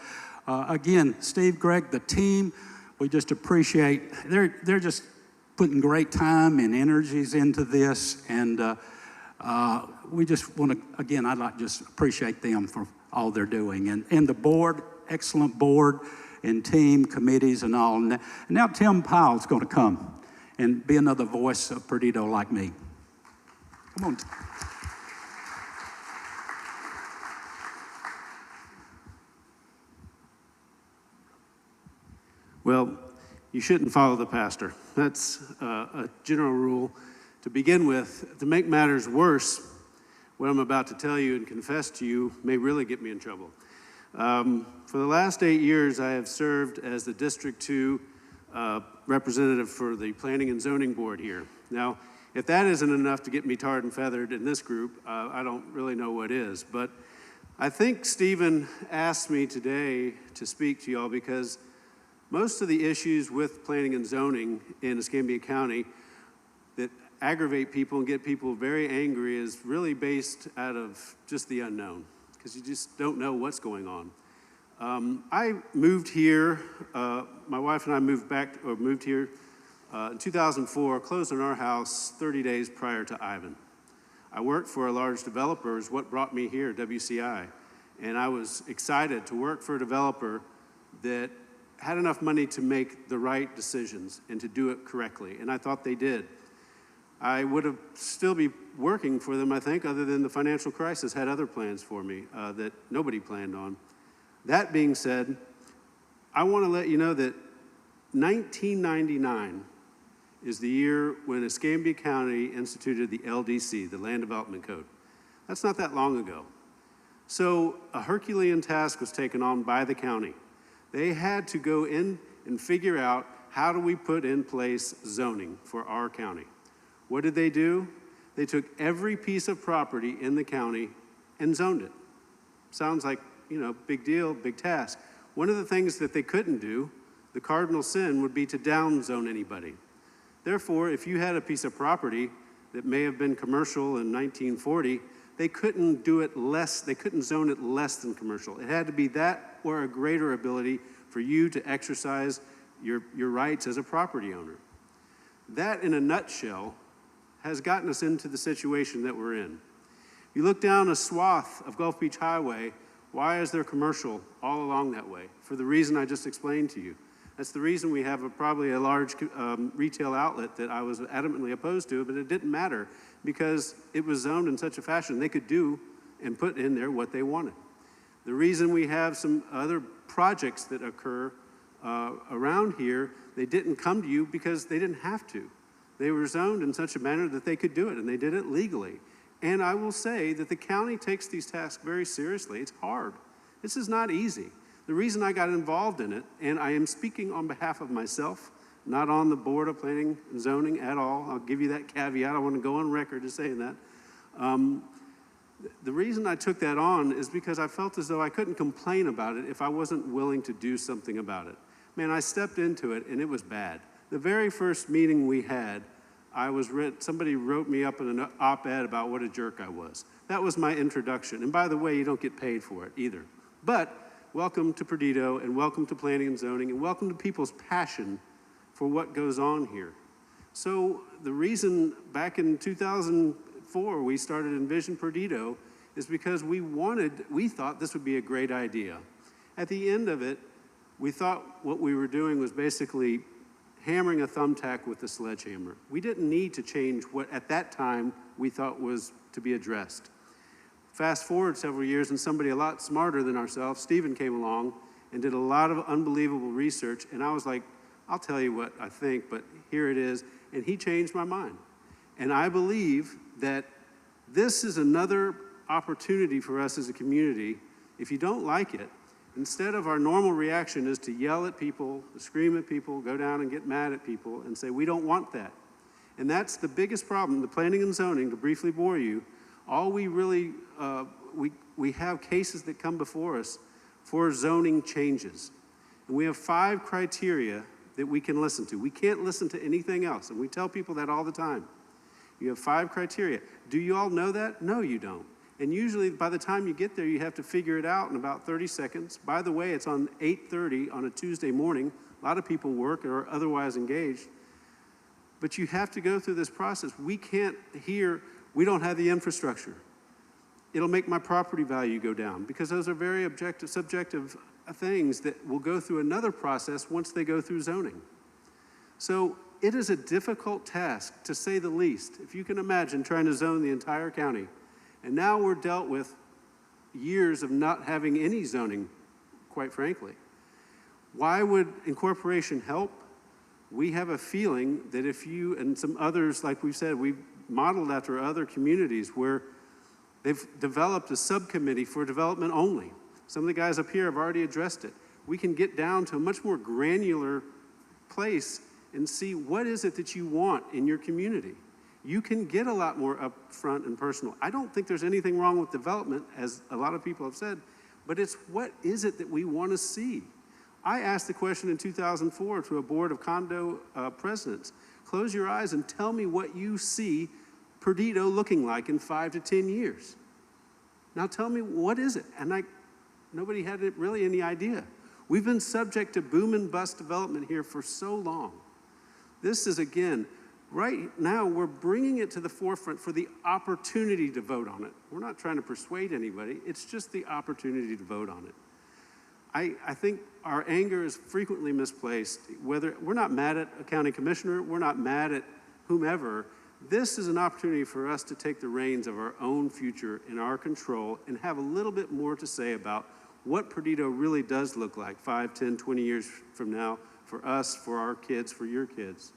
again, Steve, Greg, the team, we just appreciate, they're just putting great time and energies into this, and we just want to, again, I'd like to just appreciate them for all they're doing. And the board, excellent board and team, committees and all. And now Tim Powell's going to come and be another voice of Perdido like me. Come on. Well, you shouldn't follow the pastor. That's a general rule. To begin with, to make matters worse, what I'm about to tell you and confess to you may really get me in trouble. For the last 8 years, I have served as the District 2 representative for the Planning and Zoning Board here. Now, if that isn't enough to get me tarred and feathered in this group, I don't really know what is. But I think Stephen asked me today to speak to y'all because most of the issues with planning and zoning in Escambia County that aggravate people and get people very angry is really based out of just the unknown, because you just don't know what's going on. I moved here, my wife and I moved here in 2004, closed on our house 30 days prior to Ivan. I worked for a large developer, is what brought me here, WCI. And I was excited to work for a developer that had enough money to make the right decisions and to do it correctly, and I thought they did. I would have still be working for them, I think, other than the financial crisis had other plans for me that nobody planned on. That being said, I want to let you know that 1999 is the year when Escambia County instituted the LDC, the Land Development Code. That's not that long ago. So a Herculean task was taken on by the county. They had to go in and figure out, how do we put in place zoning for our county? What did they do? They took every piece of property in the county and zoned it. Sounds like, you know, big deal, big task. One of the things that they couldn't do, the cardinal sin, would be to downzone anybody. Therefore, if you had a piece of property that may have been commercial in 1940, they couldn't do it less, they couldn't zone it less than commercial. It had to be that or a greater ability for you to exercise your rights as a property owner. That, in a nutshell, has gotten us into the situation that we're in. You look down a swath of Gulf Beach Highway, why is there commercial all along that way? For the reason I just explained to you. That's the reason we have probably a large retail outlet that I was adamantly opposed to, but it didn't matter because it was zoned in such a fashion they could do and put in there what they wanted. The reason we have some other projects that occur around here, they didn't come to you because they didn't have to. They were zoned in such a manner that they could do it, and they did it legally. And I will say that the county takes these tasks very seriously. It's hard. This is not easy. The reason I got involved in it, and I am speaking on behalf of myself, not on the Board of Planning and Zoning at all. I'll give you that caveat. I want to go on record as saying that. The reason I took that on is because I felt as though I couldn't complain about it if I wasn't willing to do something about it. Man, I stepped into it, and it was bad. The very first meeting we had, somebody wrote me up in an op-ed about what a jerk I was. That was my introduction. And by the way, you don't get paid for it either. But welcome to Perdido, and welcome to Planning and Zoning, and welcome to people's passion for what goes on here. So the reason back in 2004 we started Envision Perdido is because we thought this would be a great idea. At the end of it, we thought what we were doing was basically hammering a thumbtack with a sledgehammer. We didn't need to change what at that time we thought was to be addressed. Fast forward several years and somebody a lot smarter than ourselves, Stephen, came along and did a lot of unbelievable research, and I was like, I'll tell you what I think, but here it is, and he changed my mind. And I believe that this is another opportunity for us as a community. If you don't like it, instead of our normal reaction is to yell at people, to scream at people, go down and get mad at people and say, we don't want that. And that's the biggest problem. The planning and zoning, to briefly bore you, all we really, we have cases that come before us for zoning changes. And we have 5 criteria that we can listen to. We can't listen to anything else. And we tell people that all the time. You have 5 criteria. Do you all know that? No, you don't. And usually by the time you get there, you have to figure it out in about 30 seconds. By the way, it's on 8:30 on a Tuesday morning. A lot of people work or are otherwise engaged. But you have to go through this process. We can't hear, we don't have the infrastructure. It'll make my property value go down, because those are very subjective things that will go through another process once they go through zoning. So it is a difficult task, to say the least. If you can imagine trying to zone the entire county. And now we're dealt with years of not having any zoning, quite frankly. Why would incorporation help? We have a feeling that if you and some others, like we've said, we've modeled after other communities where they've developed a subcommittee for development only. Some of the guys up here have already addressed it. We can get down to a much more granular place and see what is it that you want in your community. You can get a lot more upfront and personal. I don't think there's anything wrong with development, as a lot of people have said, but it's what is it that we want to see? I asked the question in 2004 to a board of condo presidents. Close your eyes and tell me what you see Perdido looking like in 5 to 10 years. Now tell me, what is it? And nobody had really any idea. We've been subject to boom and bust development here for so long. This is, again, right now we're bringing it to the forefront for the opportunity to vote on it. We're not trying to persuade anybody. It's just the opportunity to vote on it. I think our anger is frequently misplaced. We're not mad at a county commissioner, we're not mad at whomever. This is an opportunity for us to take the reins of our own future in our control and have a little bit more to say about what Perdido really does look like 5, 10, 20 years from now for us, for our kids, for your kids.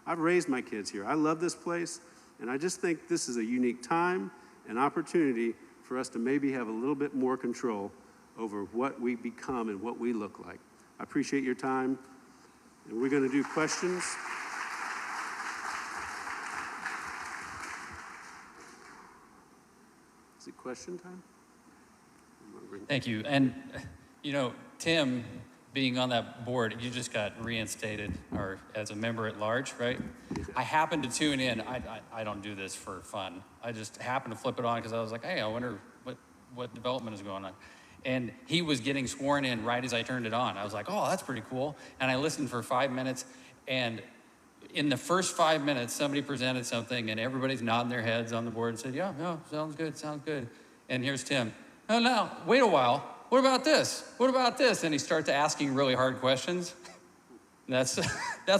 I've raised my kids here. I love this place, and I just think this is a unique time and opportunity for us to maybe have a little bit more control over what we become and what we look like. I appreciate your time, and we're going to do questions. Is it question time? Thank you. And, you know, Tim, being on that board, you just got reinstated or as a member at large, right? I happened to tune in. I don't do this for fun. I just happened to flip it on because I was like, hey, I wonder what development is going on. And he was getting sworn in right as I turned it on. I was like, oh, that's pretty cool. And I listened for 5 minutes. And in the first 5 minutes, somebody presented something and everybody's nodding their heads on the board and said, yeah, no, sounds good, sounds good. And here's Tim. Oh, no, wait a while. What about this? What about this? And he starts asking really hard questions. That's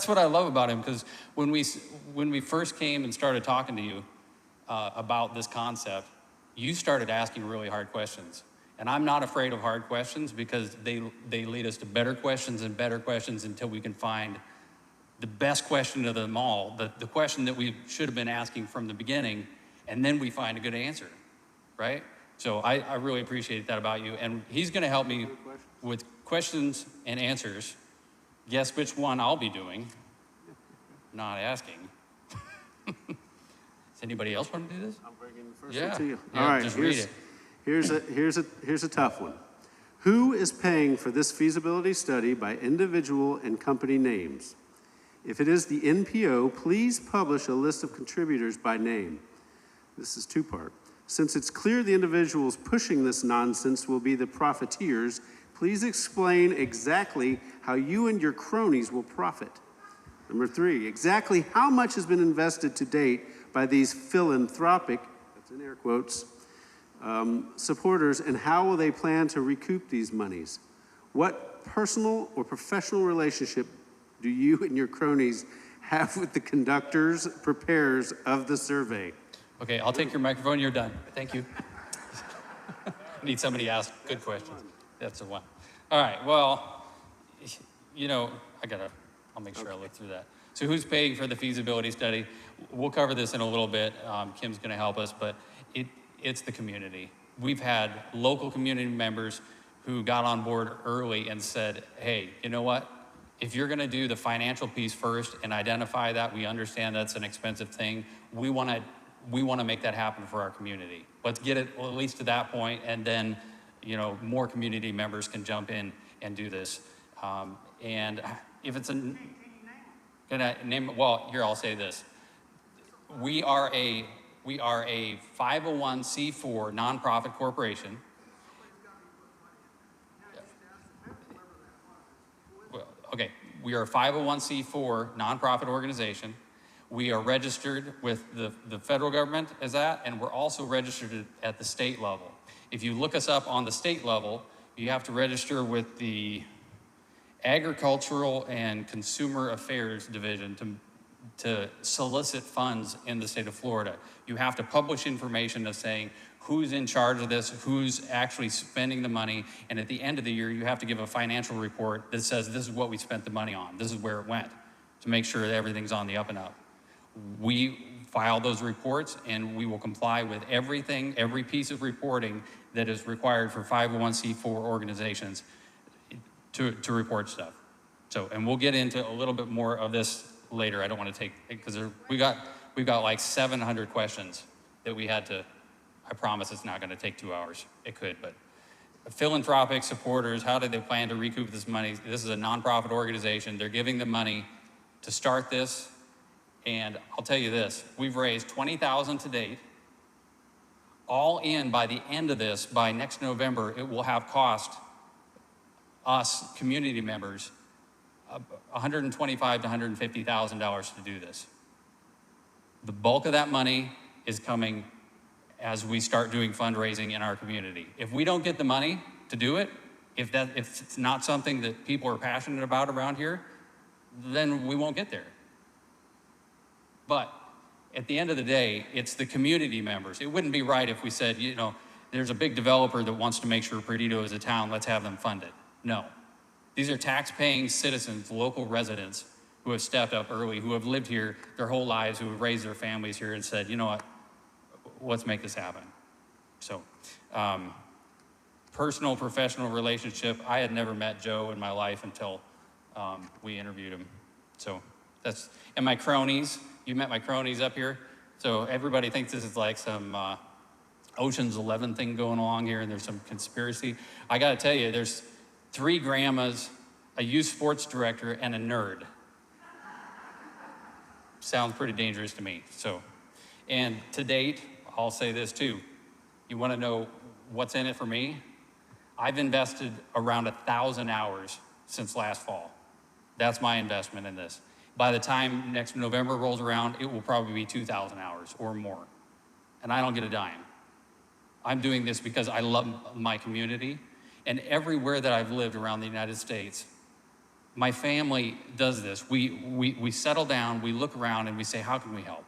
what I love about him, because when we first came and started talking to you about this concept, you started asking really hard questions. And I'm not afraid of hard questions because they lead us to better questions and better questions until we can find the best question of them all, the question that we should have been asking from the beginning, and then we find a good answer, right? So I really appreciate that about you. And he's going to help me with questions and answers. Guess which one I'll be doing? Not asking. Does anybody else want to do this? I'm bringing the first one to you. Yeah, All right, just read it. Here's a tough one. Who is paying for this feasibility study by individual and company names? If it is the NPO, please publish a list of contributors by name. This is two-part. Since it's clear the individuals pushing this nonsense will be the profiteers, please explain exactly how you and your cronies will profit. Number 3, exactly how much has been invested to date by these philanthropic, that's in air quotes, supporters, and how will they plan to recoup these monies? What personal or professional relationship do you and your cronies have with the conductors, preparers of the survey? Okay, I'll take your microphone. You're done. Thank you. Need somebody to ask good questions. That's the one. All right, well, you know, I'll make sure I look through that. So who's paying for the feasibility study? We'll cover this in a little bit. Kim's going to help us, but it's the community. We've had local community members who got on board early and said, hey, you know what? If you're going to do the financial piece first and identify that, we understand that's an expensive thing. We want to make that happen for our community. Let's get it at least to that point, and then, you know, more community members can jump in and do this. And if it's well, here, I'll say this. We are a 501c4 nonprofit corporation. Well, okay, we are a 501c4 nonprofit organization. We are registered with the federal government as that, and we're also registered at the state level. If you look us up on the state level, you have to register with the Agricultural and Consumer Affairs Division to solicit funds in the state of Florida. You have to publish information of saying who's in charge of this, who's actually spending the money, and at the end of the year, you have to give a financial report that says this is what we spent the money on, this is where it went, to make sure that everything's on the up and up. We file those reports, and we will comply with everything, every piece of reporting that is required for 501c4 organizations to report stuff. So, and we'll get into a little bit more of this later. I don't want to take, because we've got like 700 questions that we had to, I promise it's not going to take 2 hours. It could, but philanthropic supporters, how do they plan to recoup this money? This is a nonprofit organization. They're giving the money to start this. And I'll tell you this, we've raised $20,000 to date. All in by the end of this, by next November, it will have cost us, community members, $125,000 to $150,000 to do this. The bulk of that money is coming as we start doing fundraising in our community. If we don't get the money to do it, if it's not something that people are passionate about around here, then we won't get there. But At the end of the day, it's the community members. It wouldn't be right if we said, you know, there's a big developer that wants to make sure Perdido is a town, let's have them fund it. No. These are tax-paying citizens, local residents, who have stepped up early, who have lived here their whole lives, who have raised their families here and said, you know what, let's make this happen. So, personal, professional relationship, I had never met Joe in my life until we interviewed him. So that's, and my cronies, you met my cronies up here. So everybody thinks this is like some Ocean's 11 thing going along here and there's some conspiracy. I gotta tell you, there's 3 grandmas, a youth sports director, and a nerd. Sounds pretty dangerous to me, so. And to date, I'll say this too. You wanna know what's in it for me? I've invested around 1,000 hours since last fall. That's my investment in this. By the time next November rolls around, it will probably be 2,000 hours or more. And I don't get a dime. I'm doing this because I love my community. And everywhere that I've lived around the United States, my family does this. We settle down, we look around, and we say, how can we help?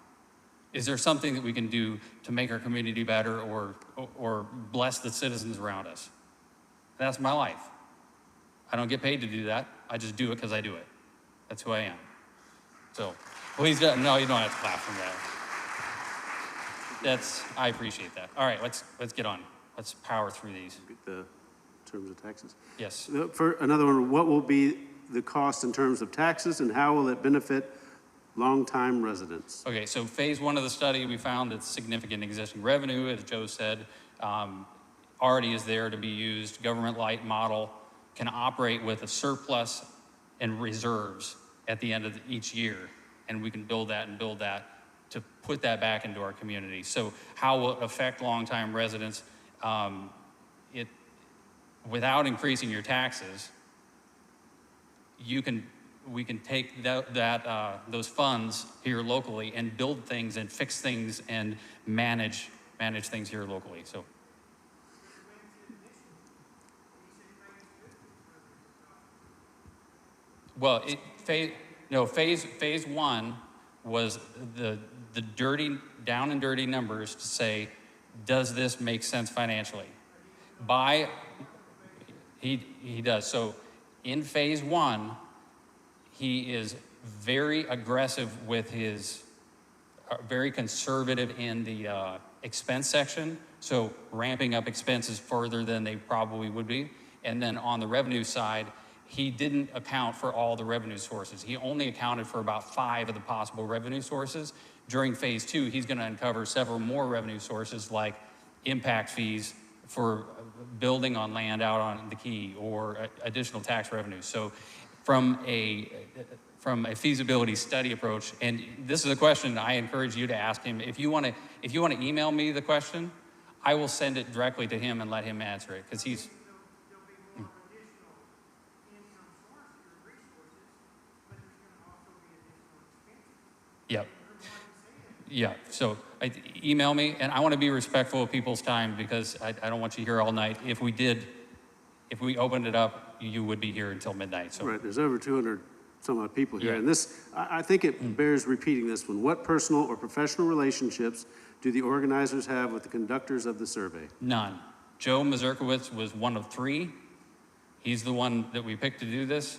Is there something that we can do to make our community better or bless the citizens around us? That's my life. I don't get paid to do that. I just do it because I do it. That's who I am. So please, no, you don't have to clap for that. I appreciate that. All right, let's get on. Let's power through these. The terms of taxes. Yes. For another one, what will be the cost in terms of taxes and how will it benefit longtime residents? Okay, so phase 1 of the study, we found that significant existing revenue, as Joe said, already is there to be used. Government light model can operate with a surplus and reserves at the end of each year. And we can build that to put that back into our community. So how will it affect longtime residents? Without increasing your taxes, we can take those funds here locally and build things and fix things and manage things here locally. So. Well, phase 1 was the dirty, down and dirty numbers to say, does this make sense financially? He does. So in phase 1, he is very aggressive with his, very conservative in the expense section. So ramping up expenses further than they probably would be. And then on the revenue side, he didn't account for all the revenue sources. He only accounted for about 5 of the possible revenue sources. During phase 2, he's gonna uncover several more revenue sources like impact fees for building on land out on the key or additional tax revenue. So from a feasibility study approach, and this is a question I encourage you to ask him. If you wanna email me the question, I will send it directly to him and let him answer it, because he's, yep. Yeah, so email me, and I want to be respectful of people's time because I don't want you here all night. If we opened it up, you would be here until midnight. So. Right, there's over 200 some odd people here. Yeah. And this, I think it bears repeating this one. What personal or professional relationships do the organizers have with the conductors of the survey? None. Joe Mazurkowitz was one of 3. He's the one that we picked to do this.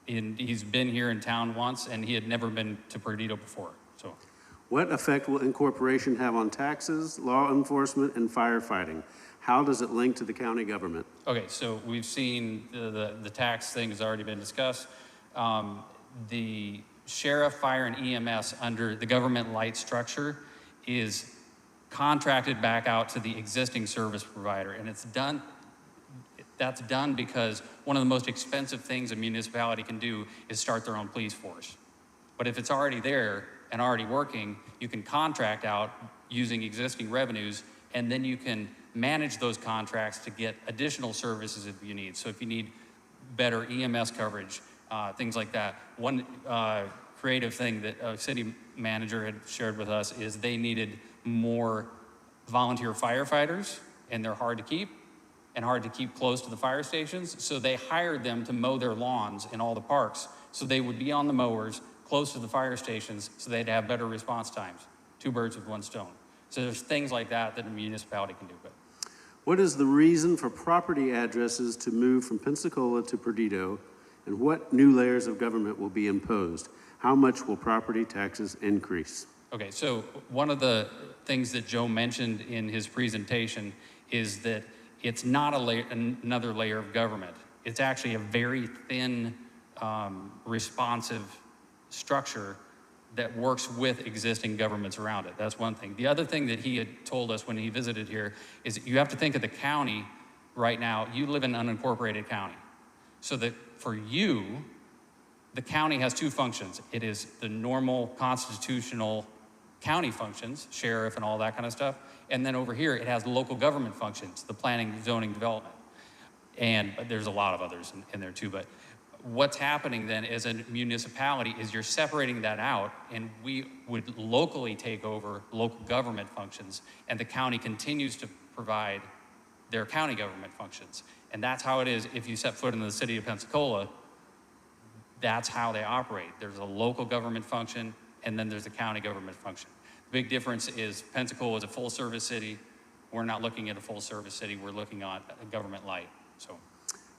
He's been here in town once, and he had never been to Perdido before. So, what effect will incorporation have on taxes, law enforcement, and firefighting? How does it link to the county government? okay, so we've seen the tax thing has already been discussed. The sheriff, fire, and EMS under the government light structure is contracted back out to the existing service provider, and that's done because one of the most expensive things a municipality can do is start their own police force. But if it's already there and already working, you can contract out using existing revenues, and then you can manage those contracts to get additional services if you need. So if you need better EMS coverage, things like that. One creative thing that a city manager had shared with us is they needed more volunteer firefighters, and they're hard to keep. and hard to keep close to the fire stations, so they hired them to mow their lawns in all the parks. So they would be on the mowers close to the fire stations so they'd have better response times. 2 birds with 1 stone. So there's things like that that a municipality can do. But What is the reason for property addresses to move from Pensacola to Perdido, and what new layers of government will be imposed? How much will property taxes increase? okay, so one of the things that Joe mentioned in his presentation is that it's not another layer of government. It's actually a very thin, responsive structure that works with existing governments around it. That's one thing. The other thing that he had told us when he visited here is that you have to think of the county right now. You live in an unincorporated county. So that for you, the county has 2 functions. It is the normal constitutional county functions, sheriff and all that kind of stuff. And then over here, it has local government functions, the planning, zoning, development. And there's a lot of others in there too. But what's happening then as a municipality is you're separating that out, and we would locally take over local government functions, and the county continues to provide their county government functions. And that's how it is if you set foot in the city of Pensacola. That's how they operate. There's a local government function, and then there's a county government function. The big difference is Pensacola is a full-service city. We're not looking at a full-service city. We're looking at a government light. So,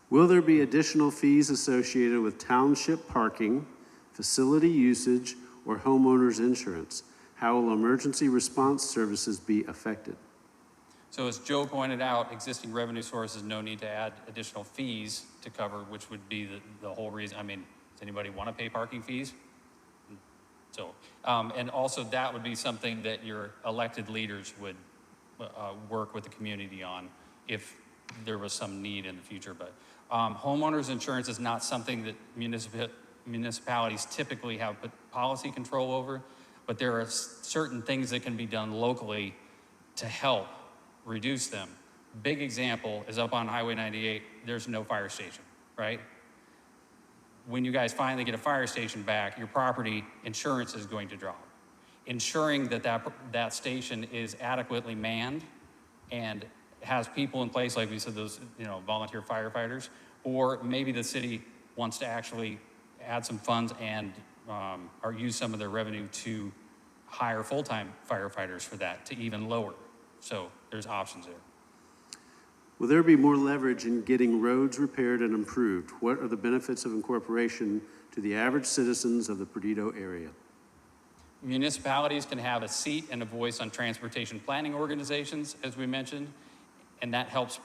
Will there be additional fees associated with township parking, facility usage, or homeowners insurance? How will emergency response services be affected? so as Joe pointed out, existing revenue sources, no need to add additional fees to cover, which would be the whole reason. I mean, does anybody want to pay parking fees? So, and also that would be something that your elected leaders would work with the community on if there was some need in the future. But homeowners insurance is not something that municipalities typically have policy control over, but there are certain things that can be done locally to help reduce them. Big example is up on Highway 98, there's no fire station, right? When you guys finally get a fire station back, your property insurance is going to drop. Ensuring that station is adequately manned and has people in place, like we said, those volunteer firefighters, or maybe the city wants to actually add some funds and or use some of their revenue to hire full-time firefighters for that to even lower. So there's options there. Will there be more leverage in getting roads repaired and improved? What are the benefits of incorporation to the average citizens of the Perdido area? Municipalities can have a seat and a voice on transportation planning organizations, as we mentioned, and that helps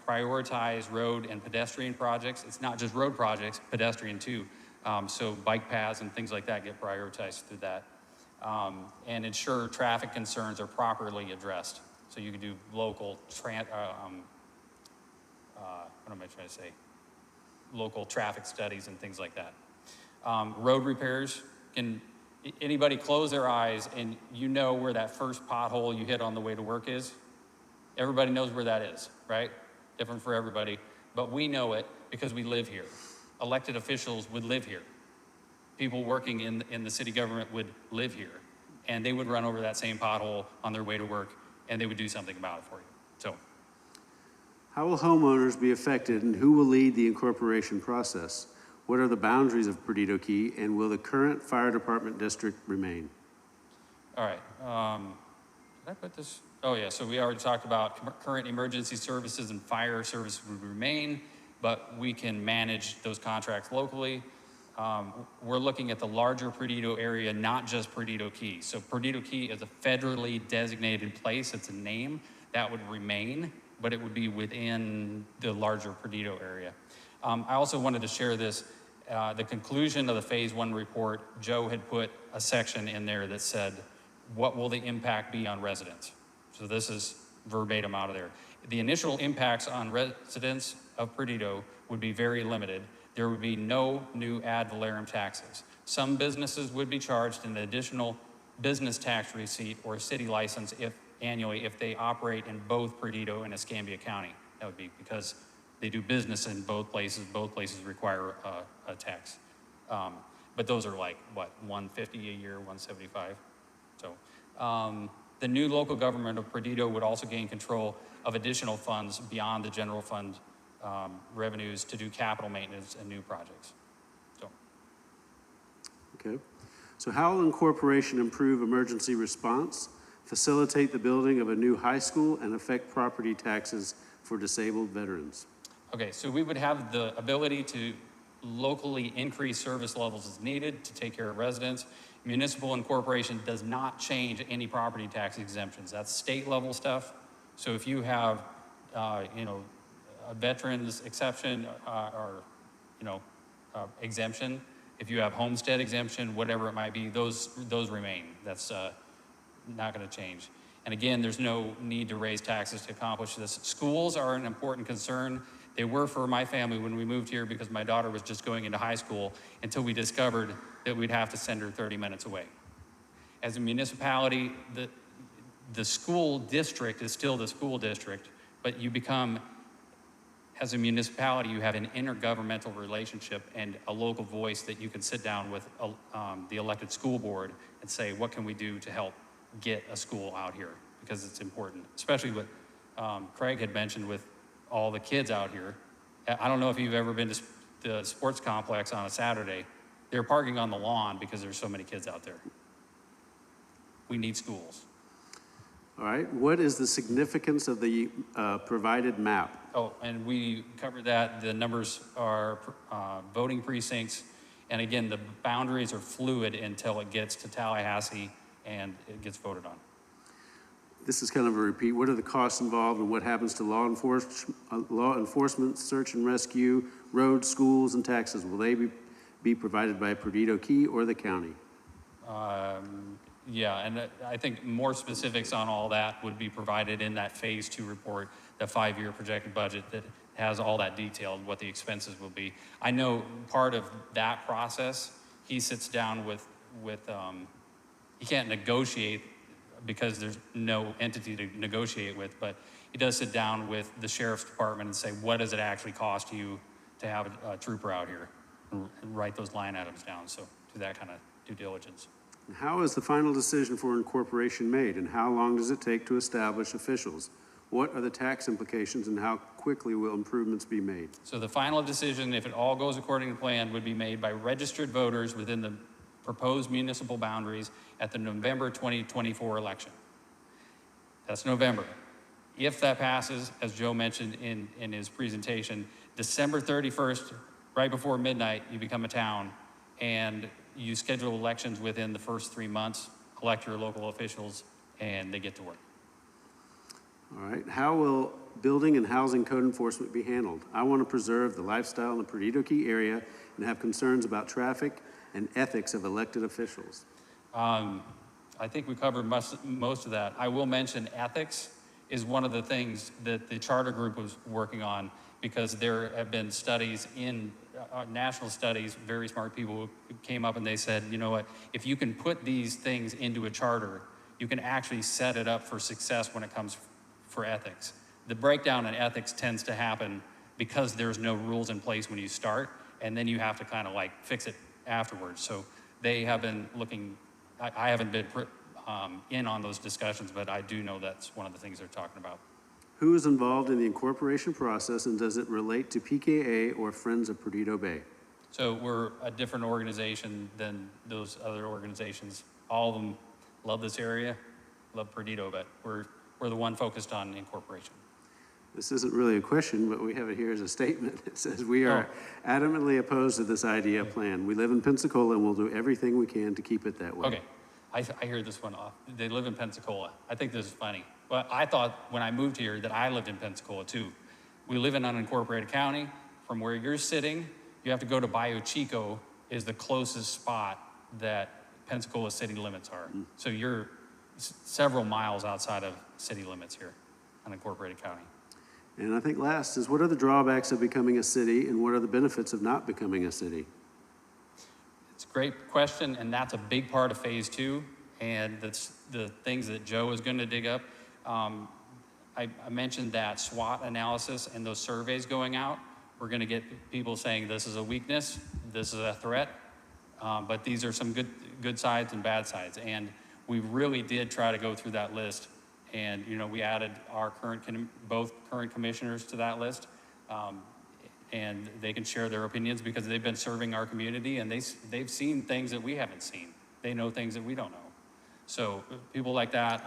prioritize road and pedestrian projects. It's not just road projects, pedestrian too. So bike paths and things like that get prioritized through that. And ensure traffic concerns are properly addressed. So you can do local, what am I trying to say? Local traffic studies and things like that. Road repairs, can anybody close their eyes and you know where that first pothole you hit on the way to work is? Everybody knows where that is, right? Different for everybody, but we know it because we live here. Elected officials would live here. People working in the city government would live here, and they would run over that same pothole on their way to work, and they would do something about it for you. So, How will homeowners be affected, and who will lead the incorporation process? What are the boundaries of Perdido Key, and will the current fire department district remain? all right. Did I put this? Oh yeah, so we already talked about current emergency services and fire services would remain, but we can manage those contracts locally. We're looking at the larger Perdido area, not just Perdido Key. So Perdido Key is a federally designated place. It's a name that would remain, but it would be within the larger Perdido area. I also wanted to share this. The conclusion of the Phase 1 report, Joe had put a section in there that said, what will the impact be on residents? So this is verbatim out of there. The initial impacts on residents of Perdido would be very limited. There would be no new ad valorem taxes. Some businesses would be charged an additional business tax receipt or city license annually if they operate in both Perdido and Escambia County. That would be because they do business in both places. Both places require a tax. But those are like, what, $150 a year, $175? So The new local government of Perdido would also gain control of additional funds beyond the general fund revenues to do capital maintenance and new projects. So. Okay. So how will incorporation improve emergency response, facilitate the building of a new high school, and affect property taxes for disabled veterans? Okay, so we would have the ability to locally increase service levels as needed to take care of residents. Municipal incorporation does not change any property tax exemptions. That's state level stuff. So if you have, you know, a veterans exception or, you know, exemption, if you have homestead exemption, whatever it might be, those remain. That's not going to change. And again, there's no need to raise taxes to accomplish this. Schools are an important concern. They were for my family when we moved here because my daughter was just going into high school until we discovered that we'd have to send her 30 minutes away. As a municipality, the school district is still the school district, but you become, as a municipality, you have an intergovernmental relationship and a local voice that you can sit down with the elected school board and say, what can we do to help get a school out here? Because it's important, especially what Craig had mentioned with all the kids out here. I don't know if you've ever been to the sports complex on a Saturday. They're parking on the lawn because there's so many kids out there. We need schools. All right. What is the significance of the provided map? Oh, and we covered that. The numbers are voting precincts. And again, the boundaries are fluid until it gets to Tallahassee and it gets voted on. This is kind of a repeat. What are the costs involved and what happens to law enforcement, search and rescue, roads, schools, and taxes? Will they be provided by Perdido Key or the county? Yeah, and I think more specifics on all that would be provided in that phase 2 report, the 5-year projected budget that has all that detailed, what the expenses will be. I know part of that process, he sits down with he can't negotiate because there's no entity to negotiate with, but he does sit down with the sheriff's department and say, what does it actually cost you to have a trooper out here? And write those line items down, so do that kind of due diligence. And how is the final decision for incorporation made, and how long does it take to establish officials? What are the tax implications, and how quickly will improvements be made? So the final decision, if it all goes according to plan, would be made by registered voters within the proposed municipal boundaries at the November 2024 election. That's November. If that passes, as Joe mentioned in his presentation, December 31st, right before midnight, you become a town, and you schedule elections within the first 3 months, elect your local officials, and they get to work. All right. How will building and housing code enforcement be handled? I want to preserve the lifestyle in the Perdido Key area and have concerns about traffic and ethics of elected officials. I think we covered most of that. I will mention ethics is one of the things that the charter group was working on, because there have been studies in national studies, very smart people who came up and they said, you know what, if you can put these things into a charter, you can actually set it up for success when it comes for ethics. The breakdown in ethics tends to happen because there's no rules in place when you start, and then you have to kind of like fix it afterwards. So they have been looking, I haven't been in on those discussions, but I do know that's one of the things they're talking about. Who is involved in the incorporation process, and does it relate to PKA or Friends of Perdido Bay? So we're a different organization than those other organizations. All of them love this area, love Perdido, but we're the one focused on incorporation. This isn't really a question, but we have it here as a statement. It says, we are adamantly opposed to this idea plan. We live in Pensacola and we'll do everything we can to keep it that way. Okay, I hear this one off. They live in Pensacola. I think this is funny. Well, I thought when I moved here that I lived in Pensacola too. We live in unincorporated county. From where you're sitting, you have to go to Bayou Chico is the closest spot that Pensacola city limits are. So you're several miles outside of city limits here, unincorporated county. And I think last is, what are the drawbacks of becoming a city, and what are the benefits of not becoming a city? It's a great question, and that's a big part of phase 2, and that's the things that Joe is going to dig up. I mentioned that SWOT analysis and those surveys going out. We're going to get people saying this is a weakness, this is a threat, but these are some good sides and bad sides. And we really did try to go through that list. And, we added our both current commissioners to that list. And they can share their opinions because they've been serving our community and they've seen things that we haven't seen. They know things that we don't know. So people like that,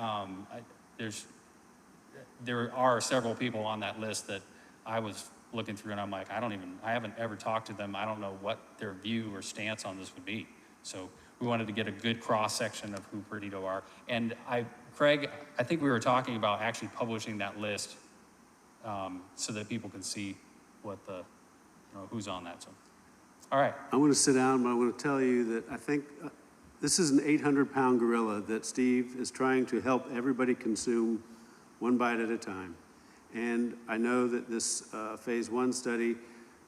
there are several people on that list that I was looking through and I'm like, I haven't ever talked to them. I don't know what their view or stance on this would be. So we wanted to get a good cross-section of who Perdido are. And Craig, I think we were talking about actually publishing that list so that people can see what who's on that. So, all right. I want to sit down, but I want to tell you that I think this is an 800-pound gorilla that Steve is trying to help everybody consume one bite at a time. And I know that this phase 1 study,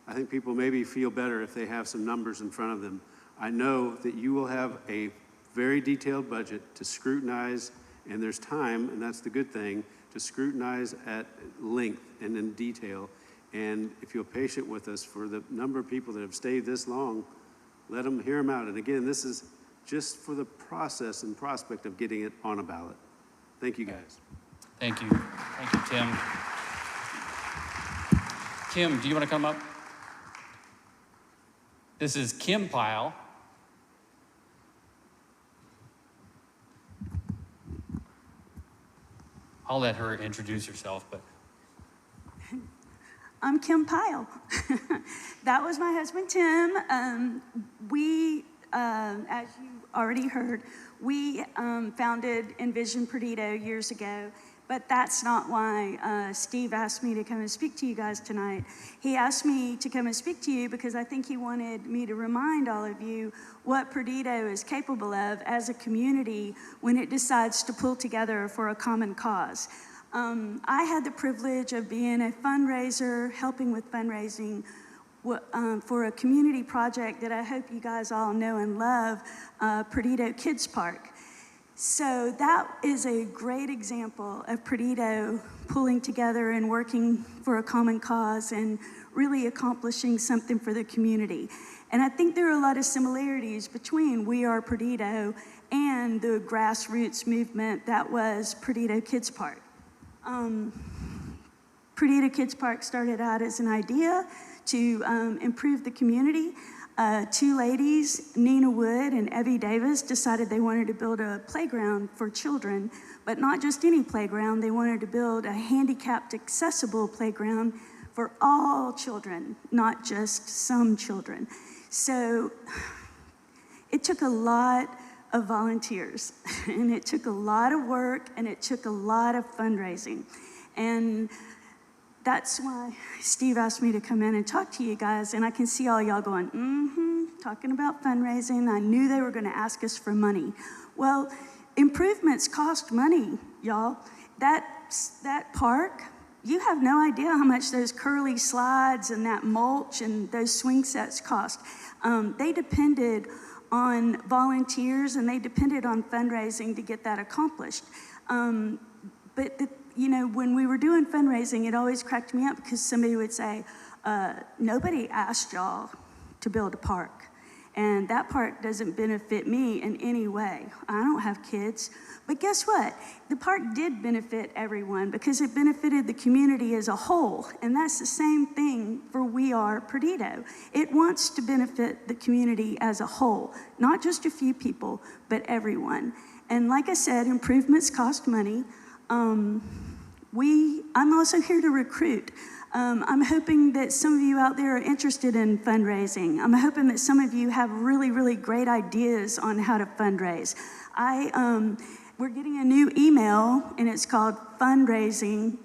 I think people maybe feel better if they have some numbers in front of them. I know that you will have a very detailed budget to scrutinize, and there's time, and that's the good thing, to scrutinize at length and in detail. And if you're patient with us for the number of people that have stayed this long, let them hear them out. And again, this is just for the process and prospect of getting it on a ballot. Thank you, guys. Thank you. Thank you, Tim. Kim, do you want to come up? This is Kim Pyle. I'll let her introduce herself, but. I'm Kim Pyle. That was my husband, Tim. As you already heard, we founded Envision Perdido years ago, but that's not why Steve asked me to come and speak to you guys tonight. He asked me to come and speak to you because I think he wanted me to remind all of you what Perdido is capable of as a community when it decides to pull together for a common cause. I had the privilege of being a fundraiser, helping with fundraising for a community project that I hope you guys all know and love, Perdido Kids Park. So that is a great example of Perdido pulling together and working for a common cause and really accomplishing something for the community. And I think there are a lot of similarities between We Are Perdido and the grassroots movement that was Perdido Kids Park. Perdido Kids Park started out as an idea to improve the community. Two ladies, Nina Wood and Evie Davis, decided they wanted to build a playground for children, but not just any playground. They wanted to build a handicapped accessible playground for all children, not just some children. So it took a lot of volunteers, and it took a lot of work, and it took a lot of fundraising. And that's why Steve asked me to come in and talk to you guys, and I can see all y'all going, talking about fundraising. I knew they were gonna ask us for money. Well, improvements cost money, y'all. That park, you have no idea how much those curly slides and that mulch and those swing sets cost. They depended on volunteers, and they depended on fundraising to get that accomplished. But when we were doing fundraising, it always cracked me up because somebody would say, nobody asked y'all to build a park. And that park doesn't benefit me in any way. I don't have kids. But guess what? The park did benefit everyone because it benefited the community as a whole. And that's the same thing for We Are Perdido. It wants to benefit the community as a whole, not just a few people, but everyone. And like I said, improvements cost money. I'm also here to recruit. I'm hoping that some of you out there are interested in fundraising. I'm hoping that some of you have really, really great ideas on how to fundraise. We're getting a new email, and it's called fundraising,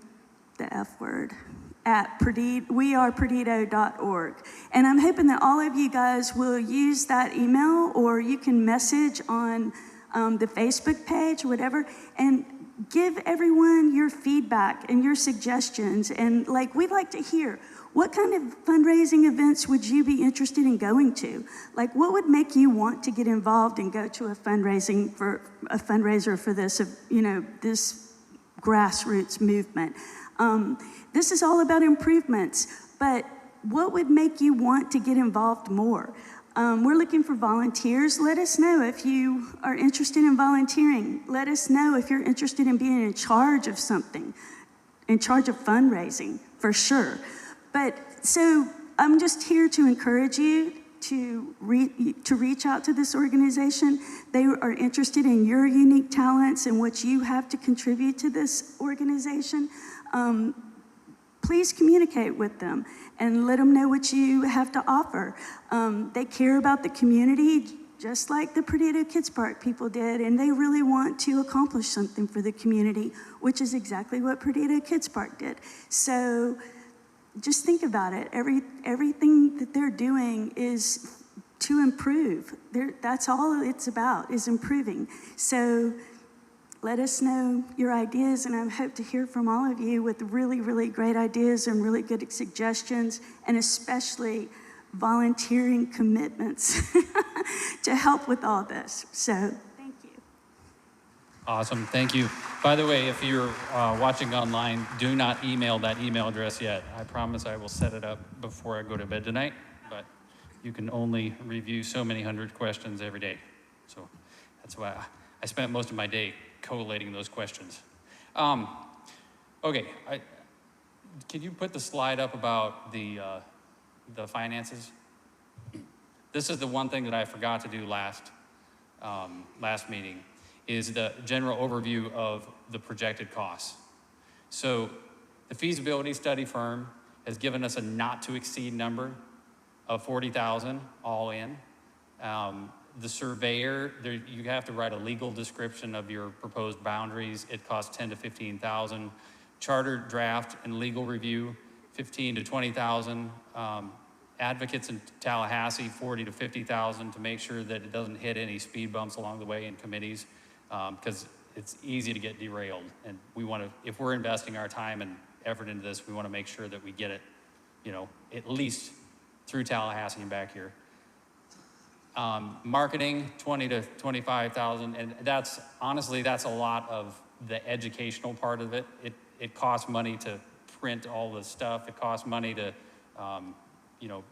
the F word, at weareperdido.org. And I'm hoping that all of you guys will use that email, or you can message on the Facebook page, whatever, and give everyone your feedback and your suggestions. And we'd like to hear, what kind of fundraising events would you be interested in going to? What would make you want to get involved and go to a fundraiser for this, this grassroots movement? This is all about improvements, but what would make you want to get involved more? We're looking for volunteers. Let us know if you are interested in volunteering. Let us know if you're interested in being in charge of something, in charge of fundraising, for sure. But so I'm just here to encourage you to reach out to this organization. They are interested in your unique talents and what you have to contribute to this organization. Please communicate with them and let them know what you have to offer. They care about the community just like the Perdido Kids Park people did, and they really want to accomplish something for the community, which is exactly what Perdido Kids Park did. So just think about it. Everything that they're doing is to improve. That's all it's about, is improving. So let us know your ideas, and I hope to hear from all of you with really, really great ideas and really good suggestions, and especially volunteering commitments to help with all this. So thank you. Awesome, thank you. By the way, if you're watching online, do not email that email address yet. I promise I will set it up before I go to bed tonight, but you can only review so many hundred questions every day. So that's why I spent most of my day collating those questions. Okay, can you put the slide up about the finances? This is the one thing that I forgot to do last meeting, is the general overview of the projected costs. So the feasibility study firm has given us a not to exceed number of 40,000 all in. The surveyor, you have to write a legal description of your proposed boundaries. It costs 10 to 15,000. Charter draft and legal review, 15 to 20,000. Advocates in Tallahassee, 40 to 50,000 to make sure that it doesn't hit any speed bumps along the way in committees, because it's easy to get derailed. And we want to, if we're investing our time and effort into this, we want to make sure that we get it, you know, at least through Tallahassee and back here. Marketing, 20 to 25,000, and that's, honestly, that's a lot of the educational part of it. It costs money to print all the stuff. It costs money to, you know,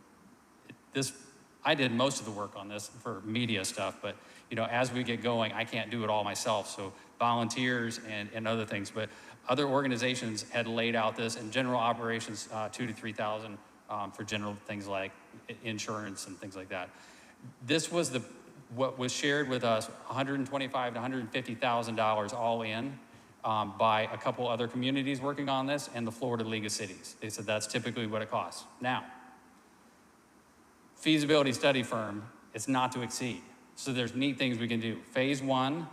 I did most of the work on this for media stuff, but, you know, as we get going, I can't do it all myself, so volunteers and other things. But other organizations had laid out this, and general operations, 2,000 to 3,000 for general things like insurance and things like that. This was what was shared with us, $125,000 to $150,000 all in by a couple other communities working on this and the Florida League of Cities. They said that's typically what it costs. Now, feasibility study firm, it's not to exceed. So there's neat things we can do. Phase 1,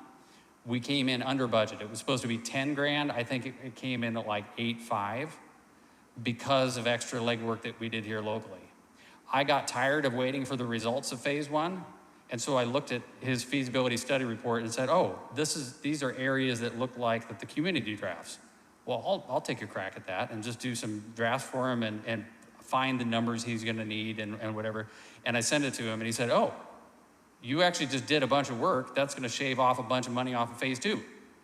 we came in under budget. It was supposed to be 10 grand. I think it came in at like 8.5 because of extra legwork that we did here locally. I got tired of waiting for the results of phase 1, and so I looked at his feasibility study report and said, oh, these are areas that look like that the community drafts. Well, I'll take a crack at that and just do some drafts for him and find the numbers he's gonna need and whatever. And I sent it to him, and he said, oh, you actually just did a bunch of work. That's gonna shave off a bunch of money off of phase 2.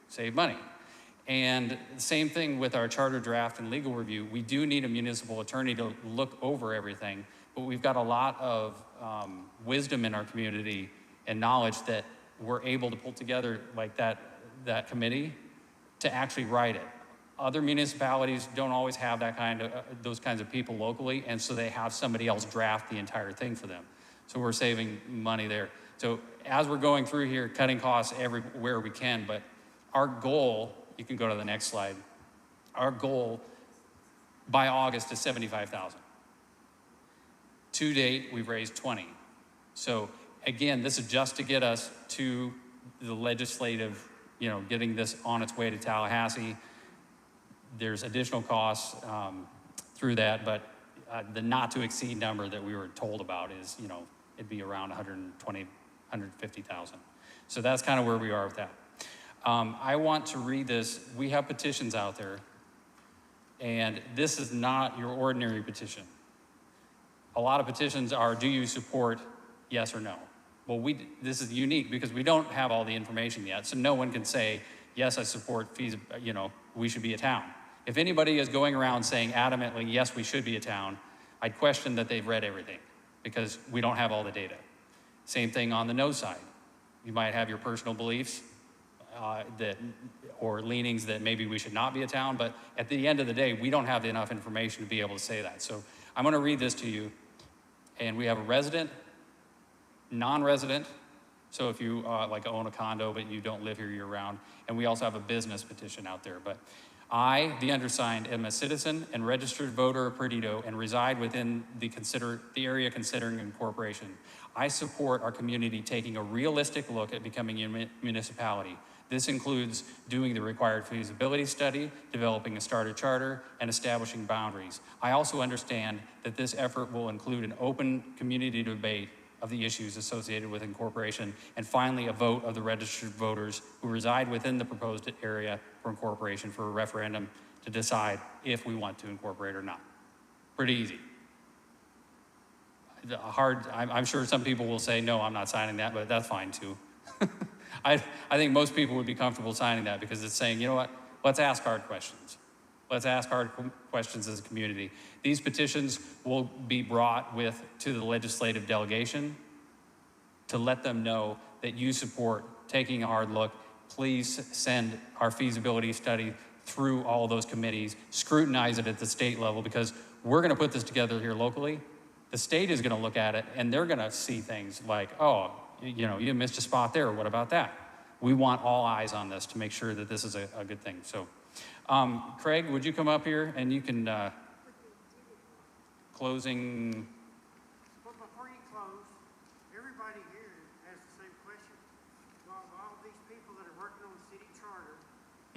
Save money. And the same thing with our charter draft and legal review. We do need a municipal attorney to look over everything, but we've got a lot of wisdom in our community and knowledge that we're able to pull together like that committee to actually write it. Other municipalities don't always have those kinds of people locally, and so they have somebody else draft the entire thing for them. So we're saving money there. So as we're going through here, cutting costs everywhere we can, but our goal, you can go to the next slide, our goal by August is 75,000. To date, we've raised 20. So again, this is just to get us to the legislative, you know, getting this on its way to Tallahassee. There's additional costs through that, but the not to exceed number that we were told about is, you know, it'd be around 120, 150,000. So that's kind of where we are with that. I want to read this. We have petitions out there, and this is not your ordinary petition. A lot of petitions are, do you support yes or no? Well, this is unique because we don't have all the information yet, so no one can say, yes, I support, you know, we should be a town. If anybody is going around saying adamantly, yes, we should be a town, I'd question that they've read everything because we don't have all the data. Same thing on the no side. You might have your personal beliefs or leanings that maybe we should not be a town, but at the end of the day, we don't have enough information to be able to say that. So I'm gonna read this to you, and we have a resident, non-resident, so if you like own a condo but you don't live here year round, and we also have a business petition out there. But I, the undersigned, am a citizen and registered voter of Perdido and reside within the area considering incorporation. I support our community taking a realistic look at becoming a municipality. This includes doing the required feasibility study, developing a starter charter, and establishing boundaries. I also understand that this effort will include an open community debate of the issues associated with incorporation, and finally a vote of the registered voters who reside within the proposed area for incorporation for a referendum to decide if we want to incorporate or not. Pretty easy. I'm sure some people will say, no, I'm not signing that, but that's fine too. I think most people would be comfortable signing that because it's saying, you know what, let's ask hard questions. Let's ask hard questions as a community. These petitions will be brought to the legislative delegation to let them know that you support taking a hard look. Please send our feasibility study through all those committees, scrutinize it at the state level, because we're gonna put this together here locally. The state is gonna look at it and they're gonna see things like, oh, you know, you missed a spot there, what about that? We want all eyes on this to make sure that this is a good thing. So, Craig, would you come up here and you can, closing. But before you close, everybody here has the same question. Well, all these people that are working on the city charter,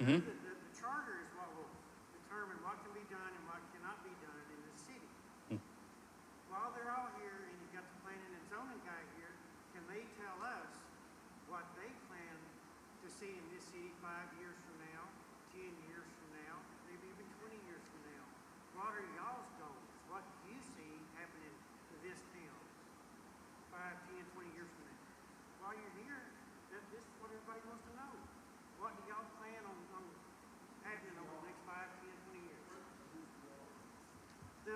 the charter is what will determine what can be done and what cannot be done in the city. While they're all here and you've got the planning and zoning guy here, can they tell us what they plan to see in this city 5 years from now, 10 years from now, maybe even 20 years from now? What are y'all's goals? What do you see happening to this town 5, 10, 20 years from now? While you're here, this is what everybody wants to know. What do y'all plan on happening over the next 5, 10, 20 years? You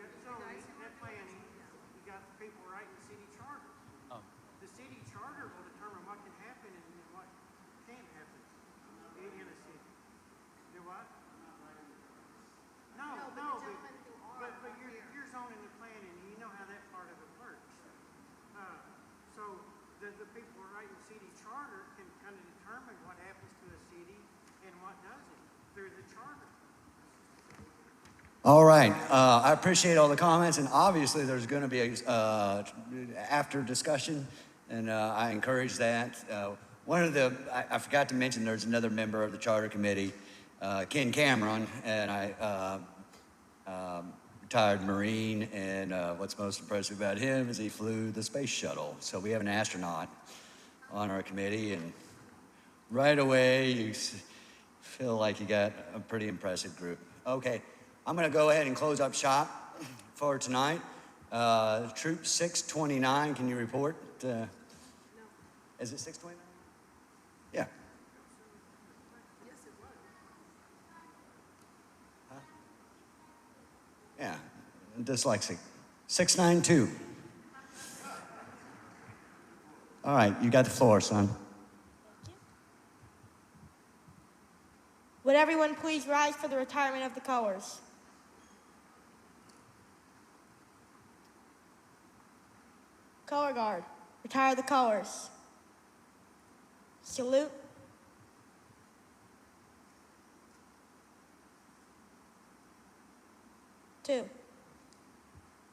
got zoning and planning, you got the people writing the city charter. The city charter will determine what can happen and what can't happen in a city. Do what? No, but you're zoning and planning, and you know how that part of it works. So the people who are writing the city charter can kind of determine what happens to a city and what doesn't through the charter. All right, I appreciate all the comments, and obviously there's going to be a after discussion, and I encourage that. I forgot to mention there's another member of the Charter Committee, Ken Cameron, and I retired Marine, and what's most impressive about him is he flew the space shuttle. So we have an astronaut on our committee, and right away you feel like you got a pretty impressive group. Okay. I'm going to go ahead and close up shop for tonight. Troop 629, can you report? No. Is it 629? Yeah. Yes, it was. Huh? Yeah, dyslexic. 692. All right, you got the floor, son. Would everyone please rise for the retirement of the colors? Color guard, retire the colors. Salute. Two.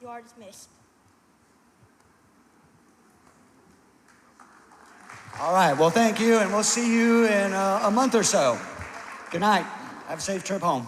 You are dismissed. All right, well, thank you, and we'll see you in a month or so. Good night. Have a safe trip home.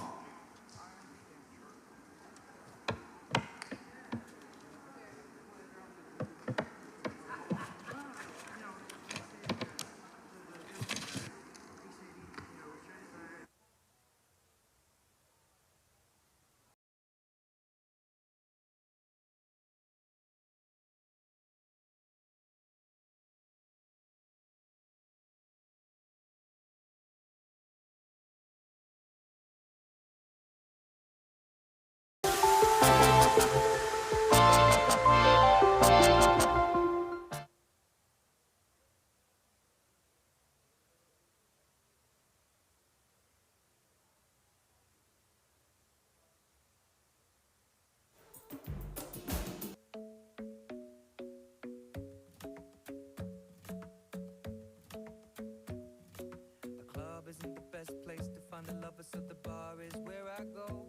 I go.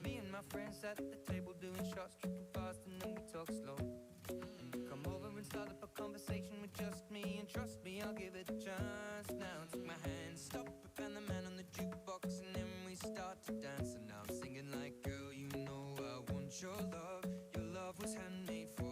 Me and my friends sat at the table doing shots, tripping fast, and then we talk slow. And you come over and start up a conversation with just me, and trust me, I'll give it a chance. Now take my hand, stop it, and the man on the jukebox, and then we start to dance. And now I'm singing like, girl, you know I want your love. Your love was handmade for